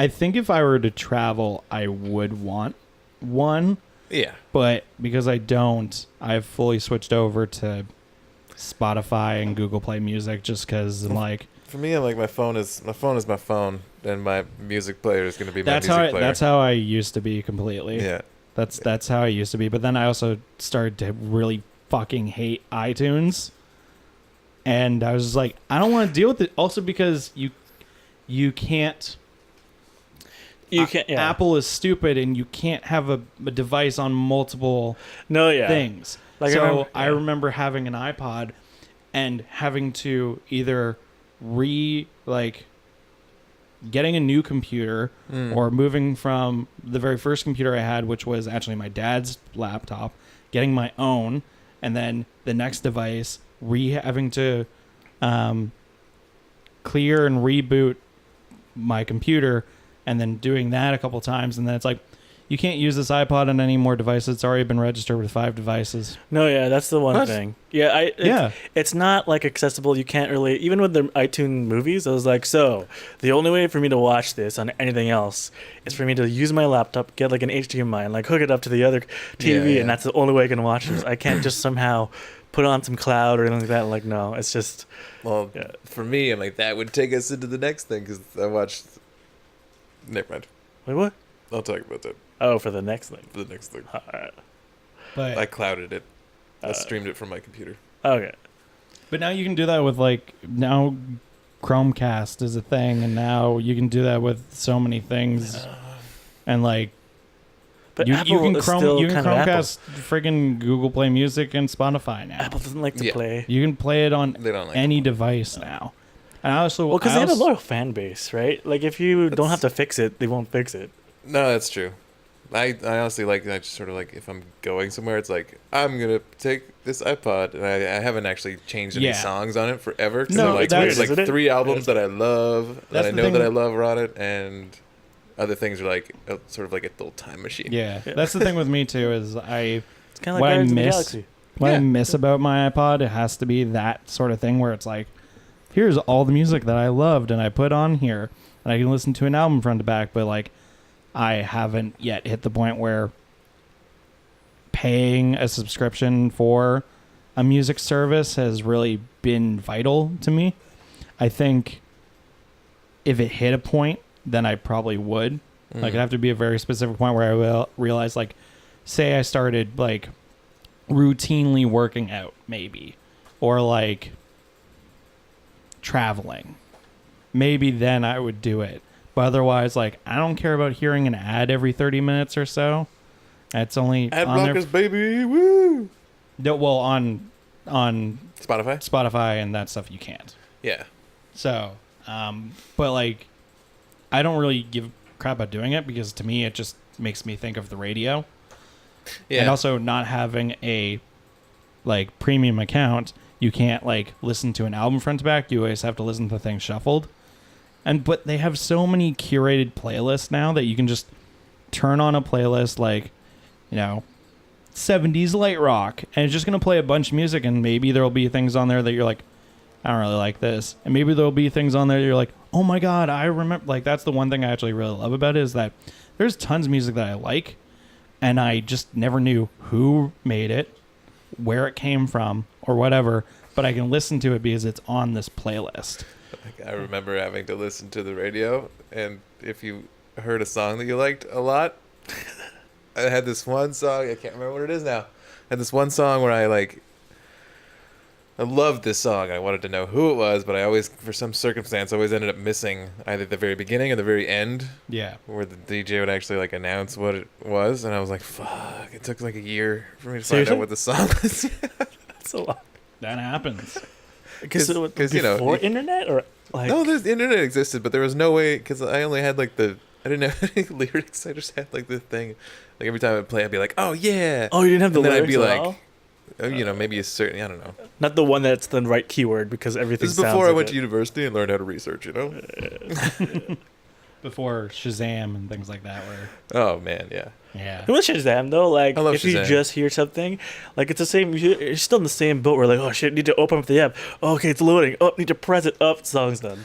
S4: think if I were to travel, I would want one.
S3: Yeah.
S4: But because I don't, I've fully switched over to Spotify and Google Play Music, just because I'm like,
S3: for me, I'm like my phone is my phone, and my music player is going to be my music player.
S4: That's how I used to be completely.
S3: Yeah,
S4: that's how I used to be. But then I also started to really fucking hate iTunes, and I was just like, I don't want to deal with it. Also because you can't. Yeah. Apple is stupid, and you can't have a device on multiple things. Like I remember having an iPod and having to either getting a new computer or moving from the very first computer I had, which was actually my dad's laptop, getting my own, and then the next device having to clear and reboot my computer, and then doing that a couple times, and then it's like, you can't use this iPod on any more devices. It's already been registered with 5 devices.
S2: No, yeah, that's the one thing. Yeah, it's not like accessible. You can't really, even with the iTunes movies, I was like, so the only way for me to watch this on anything else is for me to use my laptop, get like an HDMI, and like hook it up to the other TV, and that's the only way I can watch this. I can't just somehow put on some cloud or anything like that. Like, no, it's just.
S3: Well, for me, I'm like, that would take us into the next thing, because I watched. Never mind.
S2: Wait, what?
S3: I'll talk about that.
S2: Oh, for the next thing.
S3: For the next thing.
S2: All right.
S4: But
S3: I clouded it. I streamed it from my computer.
S2: Okay.
S4: But now you can do that with now Chromecast is a thing, and now you can do that with so many things. And
S2: but
S4: you
S2: Apple
S4: can
S2: is still kind of
S4: Chromecast friggin' Google Play Music and Spotify now.
S2: Apple doesn't like to play.
S4: You can play it on
S3: they don't like
S4: any device now. And
S2: because they have a loyal fan base, right? Like if you don't have to fix it, they won't fix it.
S3: No, that's true. I honestly I just sort of if I'm going somewhere, it's like I'm gonna take this iPod, and I haven't actually changed any songs on it forever.
S4: No,
S3: there's 3 albums that I love that I know that I love are on it, and other things are sort of like a little time machine.
S4: Yeah, that's the thing with me too. Is
S2: it's kind of like Guardians of the Galaxy.
S4: What I miss about my iPod, it has to be that sort of thing where it's like, here's all the music that I loved and I put on here. and I can listen to an album front to back, but like I haven't yet hit the point where paying a subscription for a music service has really been vital to me. I think if it hit a point, then I probably would. Like, it'd have to be a very specific point where I will realize, like, say I started, like, routinely working out, maybe, or, like, traveling. Maybe then I would do it. But otherwise, like, I don't care about hearing an ad every 30 minutes or so. It's only
S3: Ad
S4: on
S3: blockers, baby, woo!
S4: No, well, on
S3: Spotify
S4: and that stuff you can't.
S3: Yeah.
S4: So, but like, I don't really give crap about doing it because to me it just makes me think of the radio.
S3: Yeah.
S4: And also not having a like premium account, you can't like listen to an album front to back. You always have to listen to things shuffled. But they have so many curated playlists now that you can just turn on a playlist like, 70s light rock, and it's just going to play a bunch of music, and maybe there'll be things on there that you're like, I don't really like this. And maybe there'll be things on there that you're like, oh my God, I remember. Like, that's the one thing I actually really love about it is that there's tons of music that I like, and I just never knew who made it, where it came from, or whatever, but I can listen to it because it's on this playlist.
S3: I remember having to listen to the radio, and if you heard a song that you liked a lot, I had this one song, I can't remember what it is now. I had this one song where I loved this song. I wanted to know who it was, but I always, for some circumstance, always ended up missing either the very beginning or the very end. Yeah. Where the DJ would actually like announce what it was, and I was like, "Fuck!" It took like a year for me to find out what the song was.
S2: That's a lot.
S4: That happens.
S2: Because before internet or like
S3: no, the internet existed, but there was no way because I only had like I didn't have any lyrics. I just had like the thing. Like every time I'd play, I'd be like, "Oh yeah!"
S2: Oh, you didn't have the lyrics.
S3: I'd be
S2: at
S3: like,
S2: all?
S3: Maybe a certain, I don't know.
S2: Not the one that's the right keyword because everything.
S3: This is before I went to university and learned how to research.
S4: Before Shazam and things like that were.
S3: Oh man, yeah.
S4: Yeah.
S2: It was Shazam though. Like if
S3: Shazam.
S2: you just hear something, like it's the same. You're still in the same boat. Where like, oh shit, need to open up the app. Oh, okay, it's loading. Oh, need to press it up. Song's done.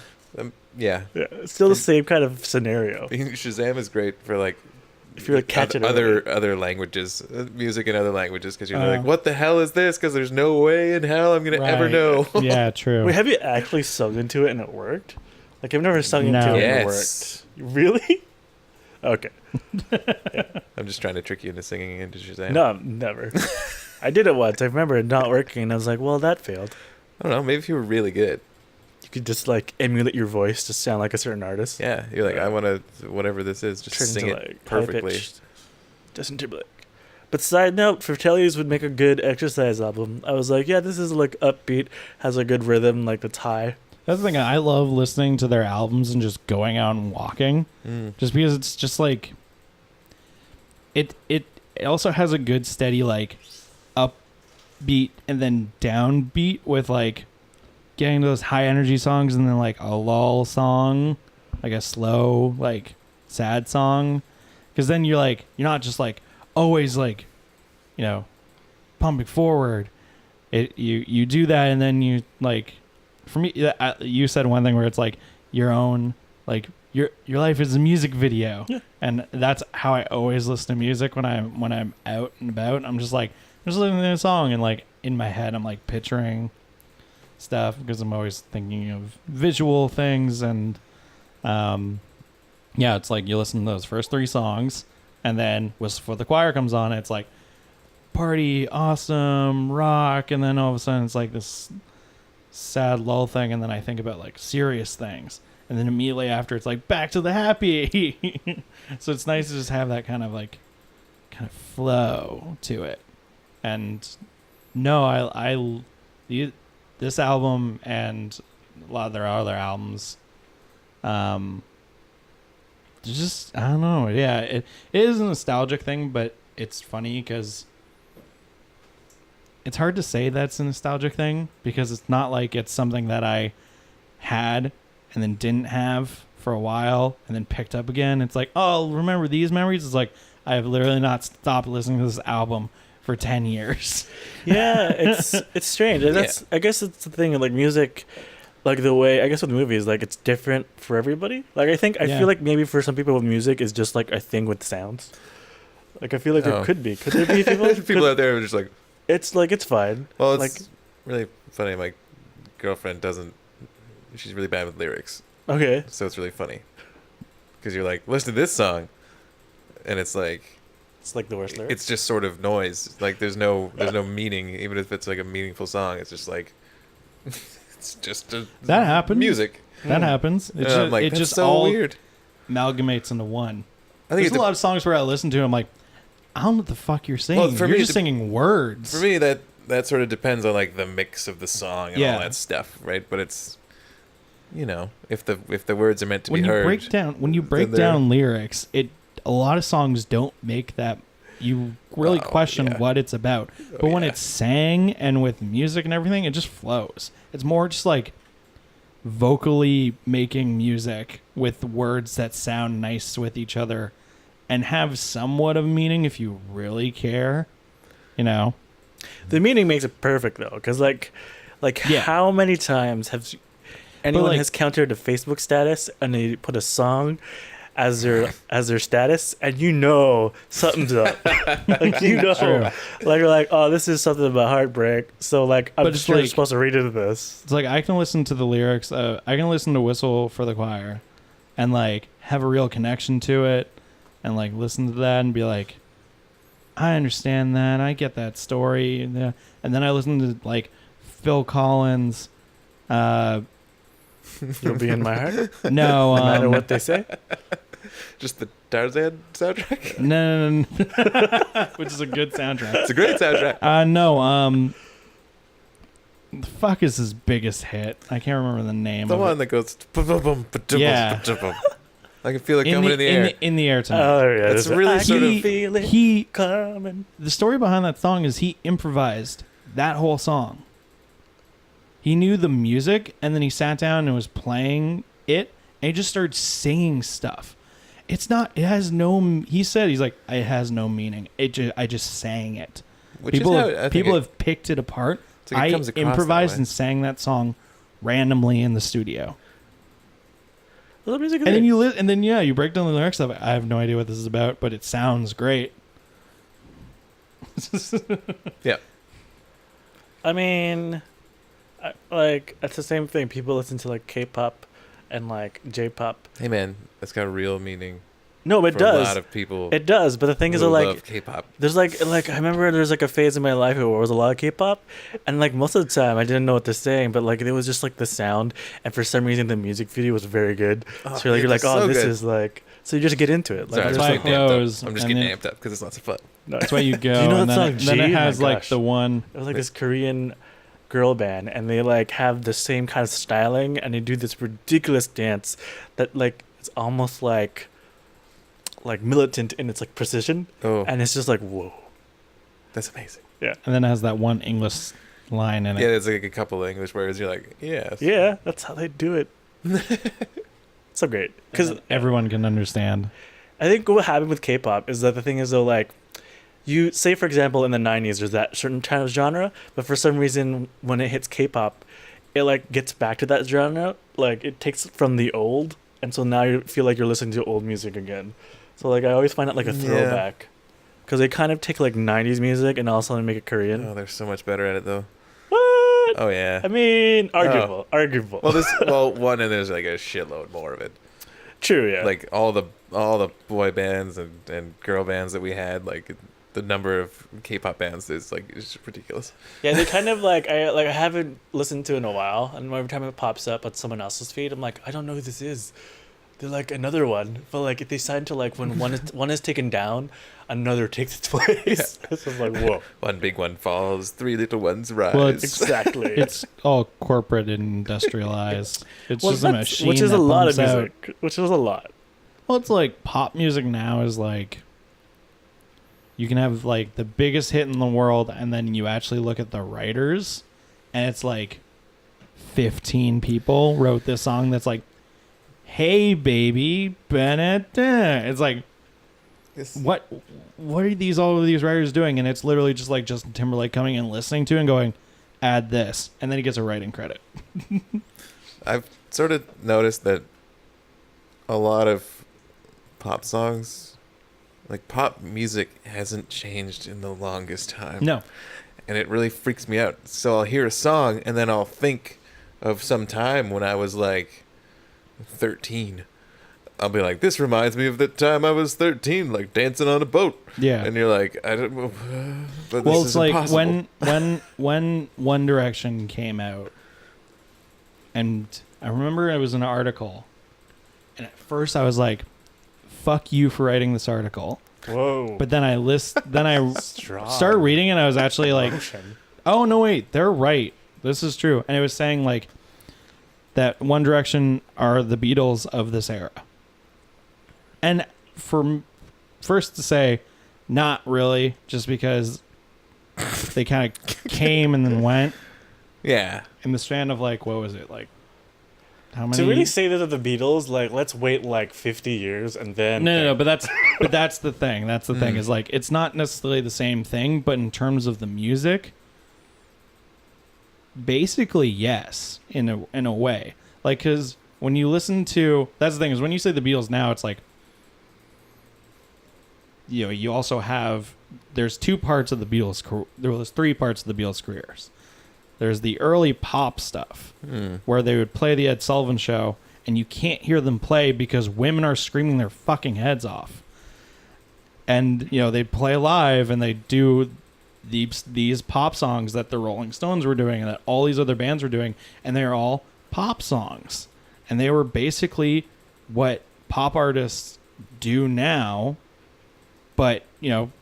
S3: Yeah.
S2: It's still the same kind of scenario.
S3: Shazam is great for like.
S2: If you're like catching
S3: other languages, music in other languages, because you're like, what the hell is this? Because there's no way in hell I'm gonna ever know.
S4: Yeah, true.
S2: Wait, have you actually sung into it and it worked? Like I've never sung into it and it worked. Really? Okay.
S3: Yeah. I'm just trying to trick you into singing into Shazam.
S2: No, never. I did it once. I remember it not working, and I was like, well, that failed.
S3: I don't know. Maybe if you were really good.
S2: You could just like emulate your voice to sound like a certain artist.
S3: Yeah, you're like, I want to, whatever this is, just sing it like perfectly.
S2: Justin Timberlake. But side note, Fratellis would make a good exercise album. I was like, yeah, this is like upbeat, has a good rhythm, like it's high.
S4: That's the thing. I love listening to their albums and just going out and walking, just because it's just like it also has a good steady like upbeat and then downbeat with like getting those high energy songs and then like a lull song, like a slow like sad song, because then you're not just like always like pumping forward. You do that and then you like. For me, you said one thing where it's like your own, like your life is a music video, and that's how I always listen to music when I'm out and about. I'm just listening to a song, and like in my head, I'm like picturing stuff because I'm always thinking of visual things, and it's like you listen to those first 3 songs, and then Whistle for the Choir comes on, and it's like party, awesome, rock, and then all of a sudden it's like this sad lull thing, and then I think about like serious things, and then immediately after it's like back to the happy. So it's nice to just have that kind of flow to it. And no, this album and a lot of their other albums, just I don't know, yeah, it is a nostalgic thing, but it's funny because it's hard to say that's a nostalgic thing because it's not like it's something that I had and then didn't have for a while and then picked up again. It's like, oh, remember these memories? It's like I've literally not stopped listening to this album for 10 years.
S2: Yeah, it's strange. I guess it's the thing, like music, like the way I guess with movies, like it's different for everybody. Like I feel like maybe for some people with music is just like a thing with sounds. Like I feel like there could be
S3: people out there who are just like
S2: it's fine.
S3: Well, it's
S2: like
S3: really funny. My girlfriend doesn't. She's really bad with lyrics.
S2: Okay.
S3: So it's really funny because you're like, listen to this song, and it's like
S2: the worst lyrics.
S3: It's just sort of noise. Like there's no meaning, even if it's like a meaningful song. It's just like it's just
S4: that happens.
S3: Music
S4: that happens. It just,
S3: like,
S4: it just
S3: so
S4: all
S3: weird.
S4: Amalgamates into one.
S3: I think
S4: there's a lot of songs where I listen to. I'm like, I don't know what the fuck you're saying.
S3: Well, for
S4: you're
S3: me,
S4: just singing words.
S3: For me, that sort of depends on like the mix of the song and all that stuff, right? But it's, you know, if the words are meant to be heard.
S4: When you break down lyrics, a lot of songs don't make that. You really question what it's about. But when it's sang and with music and everything, it just flows. It's more just like vocally making music with words that sound nice with each other and have somewhat of meaning if you really care, you know.
S2: The meaning makes it perfect though, because how many times have anyone has countered a Facebook status and they put a song as their status, and you know something's up. Like you know, like oh, this is something about heartbreak. So like I'm just sure you're supposed to read into this.
S4: It's like I can listen to the lyrics. I can listen to "Whistle for the Choir," and like have a real connection to it, and like listen to that and be like, I understand that. I get that story. And then I listen to like Phil Collins.
S2: You'll be in my heart.
S4: No,
S2: no matter what they say.
S3: Just the Tarzan soundtrack?
S4: No. Which is a good soundtrack.
S3: It's a great soundtrack.
S4: No, the fuck is his biggest hit? I can't remember the name.
S3: The
S4: of
S3: one
S4: it.
S3: that goes.
S4: Yeah.
S3: I can feel it coming in the air.
S4: In the air tonight.
S2: Oh yeah,
S3: it's really sort of
S2: feel it coming.
S4: The story behind that song is he improvised that whole song. He knew the music, and then he sat down and was playing it, and he just started singing stuff. It's not. It has no. He said he's like it has no meaning. I just sang it. People have picked it apart. I improvised and sang that song randomly in the studio.
S2: Well, music
S4: and then you break down the lyrics of it. I have no idea what this is about, but it sounds great.
S3: Yeah.
S2: I mean, like it's the same thing. People listen to like K-pop and like J-pop.
S3: Hey man, that's got a real meaning.
S2: No, it
S3: for
S2: does.
S3: A lot of people.
S2: It does, but the thing is, like,
S3: love K-pop.
S2: There's like I remember there's like a phase in my life where there was a lot of K-pop, and like most of the time I didn't know what they're saying, but like it was just like the sound, and for some reason the music video was very good.
S3: Oh,
S2: so you're like, oh,
S3: so
S2: this
S3: good.
S2: is like, so you just get into it. Like,
S3: Sorry,
S4: that's why it goes.
S3: I'm just getting amped up because it's lots of fun.
S4: That's why you go.
S2: Do you know
S4: and
S2: that
S4: then,
S2: song?
S4: then it
S2: G?
S4: has
S2: My
S4: like
S2: gosh.
S4: the one.
S2: It was like this Korean girl band, and they like have the same kind of styling, and they do this ridiculous dance that like it's almost like militant in its like precision.
S3: Oh,
S2: And it's just like, whoa,
S3: that's amazing.
S2: Yeah.
S4: And then it has that one English line in it.
S3: Yeah, there's like a couple of English words. You're like, yes.
S2: Yeah, that's how they do it. So great. Because
S4: everyone can understand.
S2: I think what happened with K-pop is that the thing is though, like, you say for example in the 90s there's that certain kind of genre, but for some reason when it hits K-pop, it like gets back to that genre. Like it takes from the old, and so now you feel like you're listening to old music again. So like I always find it like a throwback, because they kind of take like 90s music and also make it Korean.
S3: Oh, they're so much better at it though.
S2: What?
S3: Oh yeah.
S2: I mean, arguable.
S3: Well, one, and there's like a shitload more of it.
S2: True, yeah.
S3: Like all the boy bands and girl bands that we had, like the number of K-pop bands is like it's ridiculous.
S2: Yeah, they kind of like I haven't listened to in a while, and every time it pops up on someone else's feed, I'm like, I don't know who this is. They're like another one, but like if they sign to like when one is taken down, another takes its place. Yeah. So I'm like, whoa.
S3: One big one falls, three little ones rise.
S4: Well,
S2: exactly.
S4: It's all corporate and industrialized. It's just a machine.
S2: Which is
S4: that
S2: a lot of
S4: pumps
S2: music.
S4: out.
S2: Which is a lot.
S4: Well, it's like pop music now is like you can have like the biggest hit in the world, and then you actually look at the writers, and it's like 15 people wrote this song that's like, hey baby, it's like, what are all of these writers doing? And it's literally just like Justin Timberlake coming and listening to it and going, add this, and then he gets a writing credit.
S3: I've sort of noticed that a lot of pop songs, like pop music, hasn't changed in the longest time.
S4: No.
S3: And it really freaks me out. So I'll hear a song and then I'll think of some time when I was like 13. I'll be like, this reminds me of the time I was 13, like dancing on a boat.
S4: Yeah.
S3: And you're like, I don't know. But
S4: Well,
S3: this
S4: it's
S3: is
S4: like
S3: impossible.
S4: when One Direction came out, and I remember it was an article, and at first I was like, "Fuck you for writing this article."
S2: Whoa.
S4: But then I
S2: Strong.
S4: started reading, and I was actually like,
S2: Emotion.
S4: "Oh no, wait, they're right. This is true." And it was saying like that One Direction are the Beatles of this era. And first to say, not really, just because they kind of came and then went
S3: Yeah.
S4: in the span of like, what was it, like how many?
S2: To really say that to the Beatles, like, let's wait like 50 years and then.
S4: No, but that's the thing. That's the thing is like it's not necessarily the same thing, but in terms of the music, basically yes, in a way, like because when you listen to that's the thing is when you say the Beatles now, it's like. You know, you also have there's two parts of the Beatles. There's three parts of the Beatles' careers. There's the early pop stuff where they would play the Ed Sullivan Show, and you can't hear them play because women are screaming their fucking heads off. And you know they'd play live, and they do these pop songs that the Rolling Stones were doing, and that all these other bands were doing, and they're all pop songs, and they were basically what pop artists do now. But, you know,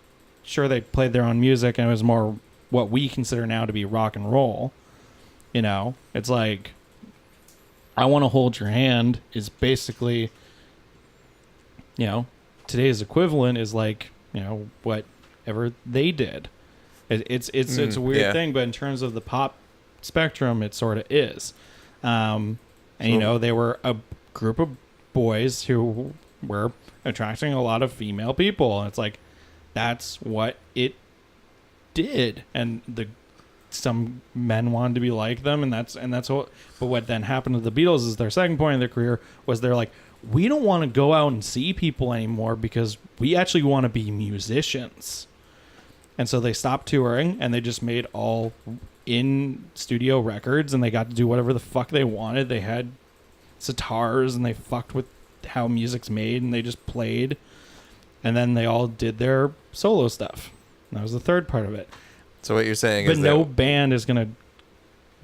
S4: sure, they played their own music, and it was more what we consider now to be rock and roll. You know, it's like, I Want to Hold Your Hand is basically, you know, today's equivalent is like, you know, whatever they did. It's a weird thing, but in terms of the pop spectrum, it sort of is. And, you know, they were a group of boys who were attracting a lot of female people, and it's like that's what it did, and some men wanted to be like them, and that's what. But what then happened to the Beatles is their second point in their career was they're like, we don't want to go out and see people anymore because we actually want to be musicians, and so they stopped touring and they just made all in studio records, and they got to do whatever the fuck they wanted. They had sitars and they fucked with how music's made, and they just played, and then they all did their solo stuff. And that was the third part of it.
S3: So what you're saying
S4: But
S3: is
S4: no
S3: that...
S4: band is going to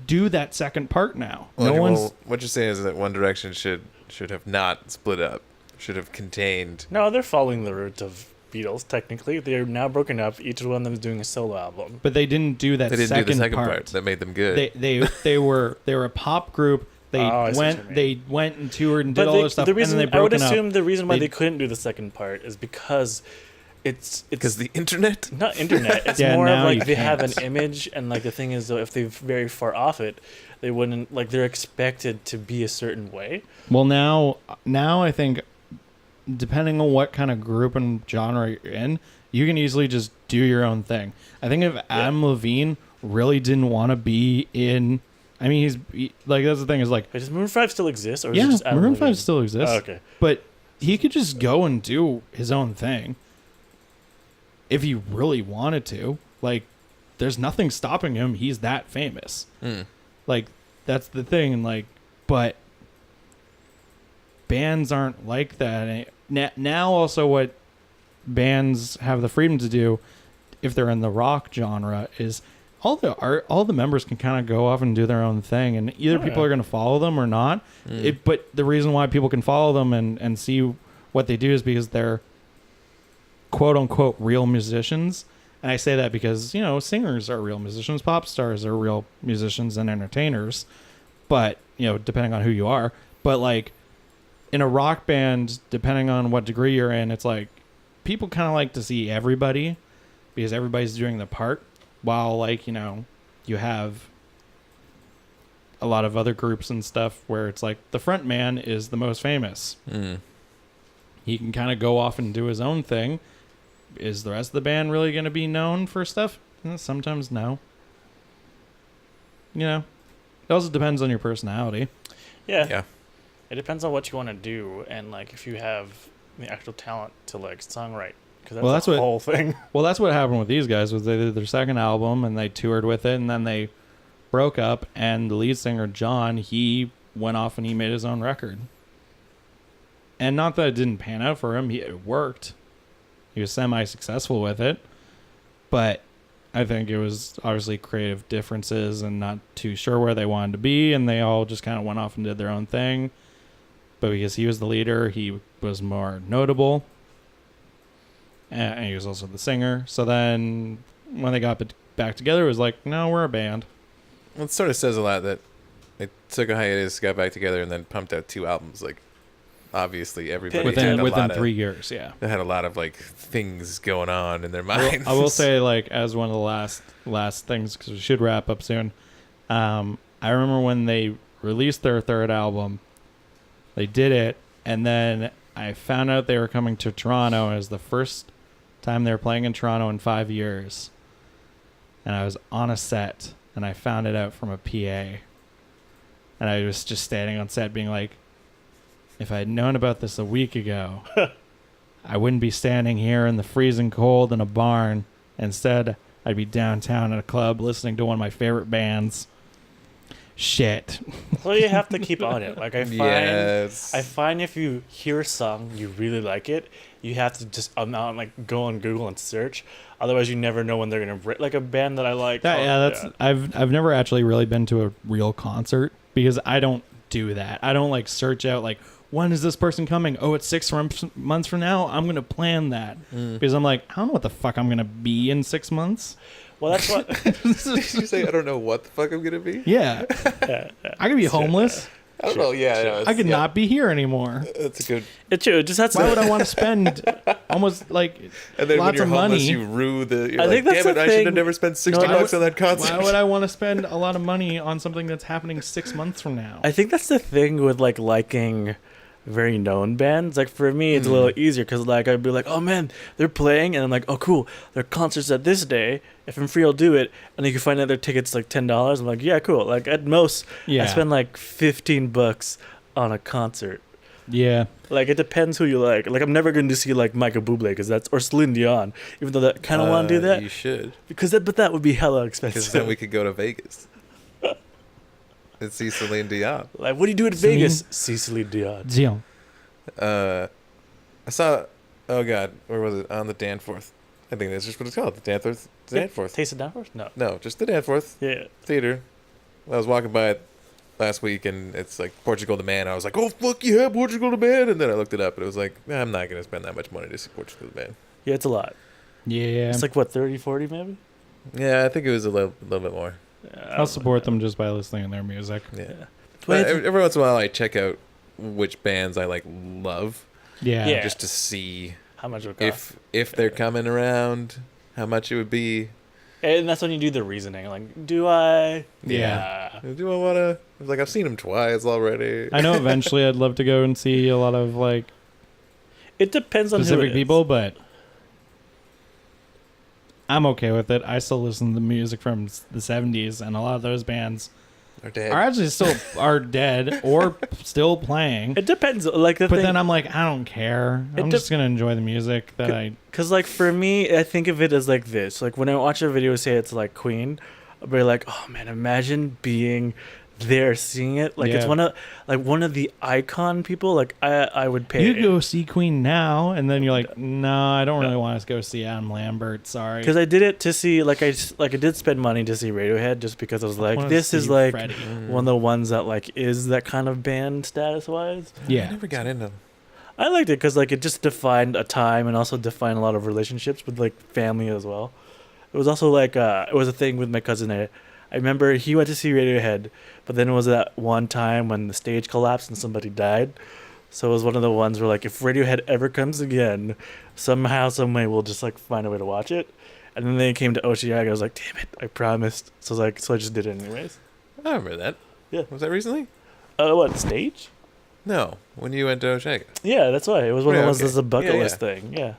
S4: do that second part now. Well,
S3: what you're saying is that One Direction should have not split up. Should have contained...
S2: No, they're following the route of Beatles, technically. They're now broken up. Each one of them is doing a solo album.
S4: But they didn't do that
S3: They didn't do the second
S4: part.
S3: part that made them good.
S4: They were a pop group. They went and toured and did all this stuff, and then they broke up.
S2: I would assume the reason why they couldn't do the second part is because it's
S3: because the internet?
S2: Not internet. It's
S4: Yeah,
S2: more of
S4: now
S2: like
S4: you
S2: they have an
S4: can't.
S2: image, and like the thing is though, if they're very far off it, they wouldn't like they're expected to be a certain way.
S4: Well, now I think depending on what kind of group and genre you're in, you can easily just do your own thing. I think if Adam Levine really didn't want to be in, I mean, like that's the thing is like,
S2: Does Maroon 5 still exist, or is
S4: yeah,
S2: it just Adam
S4: Maroon
S2: Levine?
S4: 5 still exists.
S2: Oh, okay.
S4: But he could just go and do his own thing if he really wanted to. Like, there's nothing stopping him. He's that famous. Like, that's the thing. And like, but bands aren't like that. Now also what bands have the freedom to do, if they're in the rock genre, is all the members can kind of go off and do their own thing, and either people are going to follow them or not. But the reason why people can follow them and see what they do is because they're quote unquote real musicians. And I say that because, you know, singers are real musicians, pop stars are real musicians and entertainers, but, you know, depending on who you are. But like in a rock band, depending on what degree you're in, it's like people kind of like to see everybody because everybody's doing the part. While, like, you know, you have a lot of other groups and stuff where it's like the front man is the most famous. He can kind of go off and do his own thing. Is the rest of the band really going to be known for stuff? Sometimes no. You know, it also depends on your personality.
S2: Yeah.
S3: Yeah.
S2: It depends on what you want to do and like if you have the actual talent to like songwrite because that's,
S4: Well, that's
S2: the
S4: what-
S2: whole thing.
S4: Well, that's what happened with these guys. Was they did their second album and they toured with it, and then they broke up. And the lead singer John, he went off and he made his own record. And not that it didn't pan out for him, it worked. He was semi-successful with it, but I think it was obviously creative differences and not too sure where they wanted to be, and they all just kind of went off and did their own thing. But because he was the leader, he was more notable, and he was also the singer. So then when they got back together, it was like, no, we're a band.
S3: Well, it sort of says a lot that they took a hiatus, got back together, and then pumped out 2 albums. Like, obviously, everybody
S4: Within
S3: had
S4: 3 years, yeah.
S3: they had a lot of like things going on in their minds.
S4: I will say, like, as one of the last things, because we should wrap up soon. I remember when they released their third album, they did it, and then I found out they were coming to Toronto. It was the first time they were playing in Toronto in 5 years, and I was on a set, and I found it out from a PA, and I was just standing on set, being like, if I had known about this a week ago, I wouldn't be standing here in the freezing cold in a barn. Instead, I'd be downtown at a club listening to one of my favorite bands. Shit.
S2: So you have to keep on it. Like I find,
S3: Yes.
S2: I find if you hear a song you really like it, you have to just like go on Google and search. Otherwise, you never know when they're gonna like a band that I like.
S4: I've never actually really been to a real concert because I don't do that. I don't like search out like, when is this person coming? Oh, it's 6 months from now. I'm gonna plan that because I'm like, I don't know what the fuck I'm gonna be in 6 months.
S2: Well, that's what.
S3: Did you say I don't know what the fuck I'm gonna be?
S4: Yeah, I could be homeless.
S3: I don't know. Yeah, I know.
S4: I could not be here anymore.
S3: That's a good.
S2: It's true. It just has to.
S4: Why would I want to spend almost like
S3: And then when
S4: lots
S3: you're
S4: of
S3: homeless,
S4: money?
S3: you rue the. You're
S2: I
S3: like,
S2: think that's
S3: damn it!
S2: the
S3: I should
S2: thing.
S3: have never spent 60
S2: No, I
S3: bucks on that concert.
S4: Why would I want to spend a lot of money on something that's happening 6 months from now?
S2: I think that's the thing with like liking very known bands. Like for me, it's a little easier because like I'd be like, oh man, they're playing, and I'm like, oh cool, their concerts at this day. If I'm free, I'll do it. And then you find out their tickets like $10. I'm like, yeah, cool. Like at most,
S4: Yeah.
S2: I spend like $15 on a concert.
S4: Yeah.
S2: Like it depends who you like. Like I'm never going to see like Michael Bublé because that's or Celine Dion, even though that kind of want to do that
S3: You should,
S2: because but that would be hella expensive.
S3: because then we could go to Vegas and see Celine Dion.
S2: Like, what do you do in
S4: Celine?
S2: Vegas? See Celine Dion.
S4: Dion.
S3: I saw. Oh God, where was it? On the Danforth. I think that's just what it's called. The Danforth. Danforth.
S2: Taste of Danforth? No.
S3: No, just the Danforth
S2: Yeah.
S3: Theater. I was walking by it last week, and it's like Portugal the Man. I was like, oh fuck yeah, Portugal the Man, and then I looked it up, and it was like, I'm not gonna spend that much money to see Portugal the Man.
S2: Yeah, it's a lot.
S4: Yeah.
S2: It's like what 30, 40 maybe.
S3: Yeah, I think it was a little bit more.
S4: I'll support them just by listening to their music.
S3: Yeah.
S2: But
S3: But every once in a while, I check out which bands I like love,
S4: Yeah.
S2: Yeah.
S3: just to see
S2: How much it would cost?
S3: if they're coming around, how much it would be.
S2: And that's when you do the reasoning. Like, do I?
S4: Yeah.
S3: Do I want to? Like, I've seen them twice already.
S4: I know eventually I'd love to go and see a lot of like
S2: It depends on who
S4: specific
S2: it is.
S4: people, but I'm okay with it. I still listen to the music from the 70s, and a lot of those bands
S3: Or dead.
S4: are actually still are dead or still playing.
S2: It depends. Like the
S4: But
S2: thing.
S4: then I'm like, I don't care.
S2: It
S4: I'm
S2: de-
S4: just gonna enjoy the music that I.
S2: Because, like, for me, I think of it as, like, this. Like, when I watch a video say it's, like, Queen, I'll be like, oh, man, imagine being there, seeing it. Like, it's
S4: Yeah.
S2: one of the icon people. Like, I would pay.
S4: You could go see Queen now, and then you're like, no, I don't really want to go see Adam Lambert. Sorry.
S2: Because I did it to see, like, I did spend money to see Radiohead just because I was like,
S4: wanna
S2: this is,
S4: see
S2: like,
S4: Freddie.
S2: one of the ones that, like, is that kind of band status-wise.
S3: I
S4: Yeah.
S3: never got into them.
S2: I liked it because like it just defined a time and also defined a lot of relationships with like family as well. It was also like it was a thing with my cousin. I remember he went to see Radiohead, but then it was that one time when the stage collapsed and somebody died. So it was one of the ones where like if Radiohead ever comes again, somehow, some way we'll just like find a way to watch it. And then they came to Oceaga. I was like, damn it, I promised. So I was like, so I just did it anyways.
S3: I remember that.
S2: Yeah.
S3: Was that recently?
S2: What stage?
S3: No, when you went to Oshaga.
S2: Yeah, that's why. It was one of
S3: Yeah,
S2: the ones
S3: okay.
S2: that's a bucket
S3: Yeah,
S2: list thing. Yeah.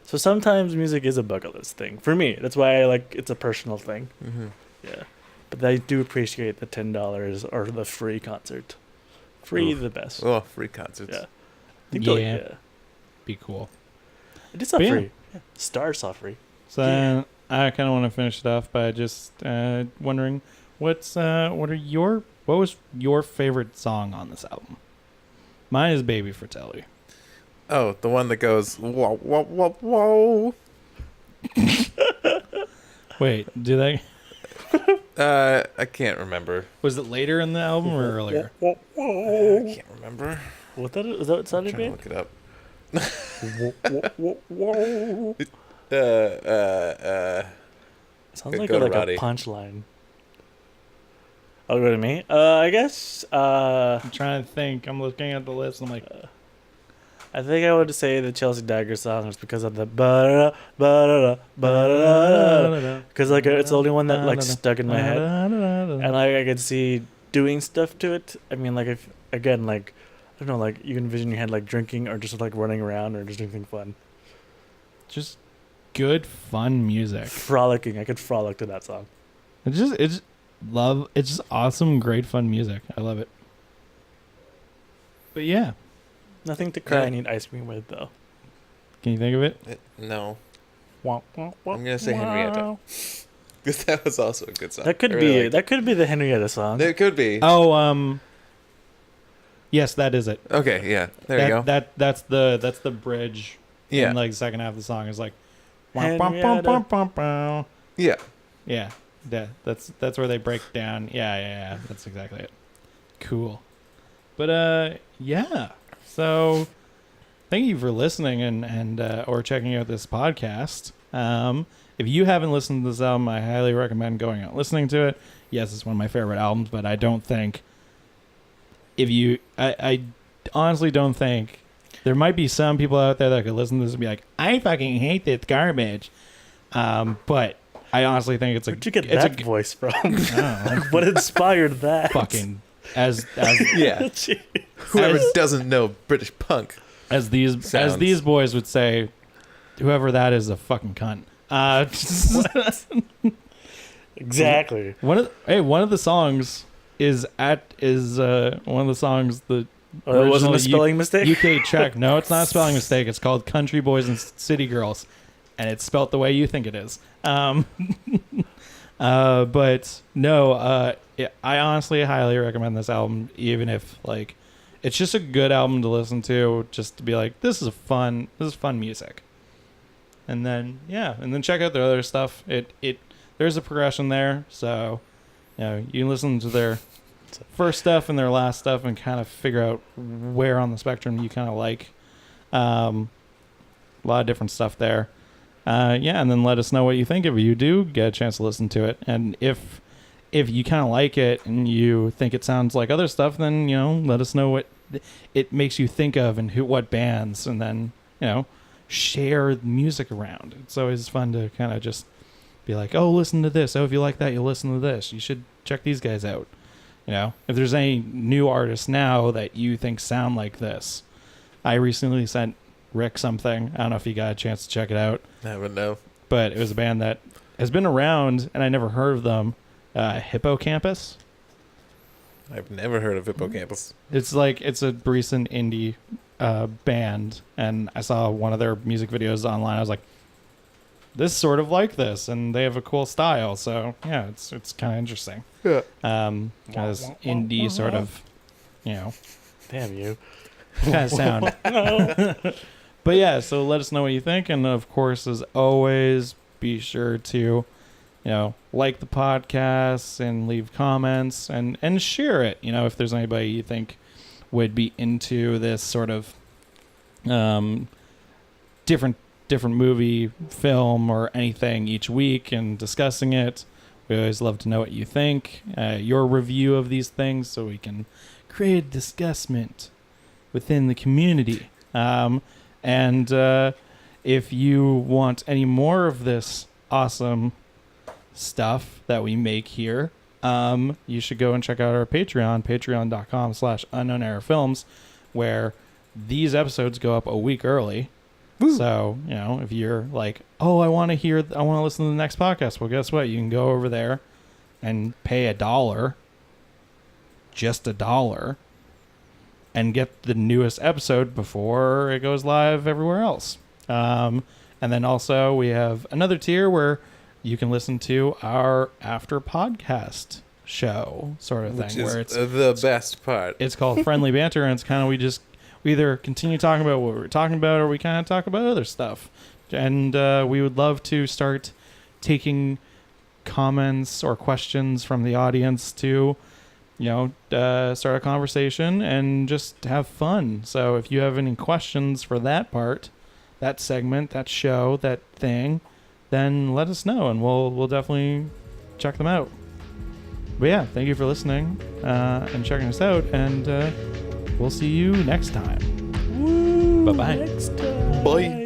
S2: So sometimes music is a bucket list thing for me. That's why I like it's a personal thing.
S3: Mm-hmm.
S2: Yeah. But I do appreciate the $10 or the free concert. Free
S3: Oof.
S2: the best.
S3: Oh, free concerts.
S2: Yeah. I think they'll-
S4: Yeah.
S2: yeah.
S4: Be cool.
S2: It is not
S4: But yeah.
S2: free. Yeah. Stars saw free.
S4: So
S2: Yeah.
S4: I kind of want to finish it off by just wondering what was your favorite song on this album? Mine is Baby Fratelli.
S3: Oh, the one that goes whoa whoa whoa whoa.
S4: Wait, do they?
S3: I can't remember.
S4: Was it later in the album or earlier?
S3: I can't remember.
S2: What that is that what
S3: I'm
S2: sounded
S3: trying to
S2: made?
S3: look it up.
S2: Sounds
S3: Go
S2: like
S3: to
S2: a
S3: Roddy.
S2: punchline. Oh, go to me. I guess.
S4: I'm trying to think. I'm looking at the list. And I'm like,
S2: I think I would say the Chelsea Dagger song is because of the ba ba ba because like it's the only one that like stuck in my head, and like I could see doing stuff to it. I mean, like if again, like I don't know, like you can envision your head like drinking or just like running around or just doing something fun,
S4: just good, fun music.
S2: frolicking. I could frolic to that song.
S4: It's just awesome, great, fun music. I love it. But yeah,
S2: Nothing to cry
S3: Yeah.
S2: and eat ice cream with though.
S4: can you think of it?
S3: No,
S2: I'm
S3: gonna say Henrietta. because that was also a good song.
S2: That could
S3: I really
S2: be
S3: liked
S2: that could be the Henrietta song.
S3: it. It could be.
S4: Oh, yes, that is it.
S3: Okay, yeah. There you go.
S4: That's the bridge.
S3: Yeah.
S4: And like the second half of the song is like,
S2: Henrietta.
S3: Yeah.
S4: yeah, that's where they break down. Yeah. That's exactly it. Cool. But yeah. So thank you for listening and or checking out this podcast. If you haven't listened to this album, I highly recommend going out and listening to it. Yes, it's one of my favorite albums, but I don't think I honestly don't think there might be some people out there that could listen to this and be like, I fucking hate this garbage. But I honestly think it's
S2: Where'd you get that voice from? Like, what inspired that?
S4: fucking as
S3: Yeah. Whoever
S4: As-
S3: doesn't know British punk.
S4: as
S3: Sounds.
S4: these boys would say, whoever that is a fucking cunt.
S2: Exactly.
S4: One of the songs is one of the songs the
S2: Oh, it wasn't a
S4: original
S2: spelling mistake?
S4: UK Czech. No, it's not a spelling mistake. It's called Country Boys and City Girls, and it's spelt the way you think it is. But no, I honestly highly recommend this album, even if like it's just a good album to listen to, just to be like, this is fun music. And then check out their other stuff. There's a progression there, so you can listen to their first stuff and their last stuff and kind of figure out where on the spectrum you kind of like. A lot of different stuff there. And then let us know what you think if you do get a chance to listen to it. And if you kind of like it and you think it sounds like other stuff, then let us know what it makes you think of and what bands, and then share music around. It's always fun to kind of just be like, oh, listen to this. Oh, if you like that, you'll listen to this. You should check these guys out. If there's any new artists now that you think sound like this. I recently sent Rick something. I don't know if you got a chance to check it out,
S3: I would know.
S4: but it was a band that has been around and I never heard of them. Hippocampus.
S3: I've never heard of Hippocampus.
S4: It's a recent indie band, and I saw one of their music videos online. I was like, this is sort of like this, and they have a cool style. So yeah, it's kind of interesting.
S3: Yeah.
S4: Kind of this indie sort of,
S2: Damn you.
S4: kind of sound. But yeah, so let us know what you think, and of course, as always, be sure to, like the podcast and leave comments and share it. If there's anybody you think would be into this sort of different movie, film, or anything each week and discussing it. We always love to know what you think, your review of these things, so we can create a discussment within the community. And if you want any more of this awesome stuff that we make here, you should go and check out our Patreon, patreon.com/unknownerrorfilms, where these episodes go up a week early. Woo. So, if you're like, oh, I want to listen to the next podcast, well, guess what? You can go over there and pay $1, just $1, and get the newest episode before it goes live everywhere else. And then also we have another tier where you can listen to our after podcast show sort of
S3: Which
S4: thing,
S3: is
S4: where it's
S3: the best part.
S4: it's called Friendly Banter, and it's kind of we either continue talking about what we're talking about, or we kind of talk about other stuff. And we would love to start taking comments or questions from the audience to, start a conversation and just have fun. So if you have any questions for that part, that segment, that show, that thing, then let us know, and we'll definitely check them out. But yeah, thank you for listening and checking us out, and we'll see you next time. Bye-bye.
S2: Next time.
S3: Bye.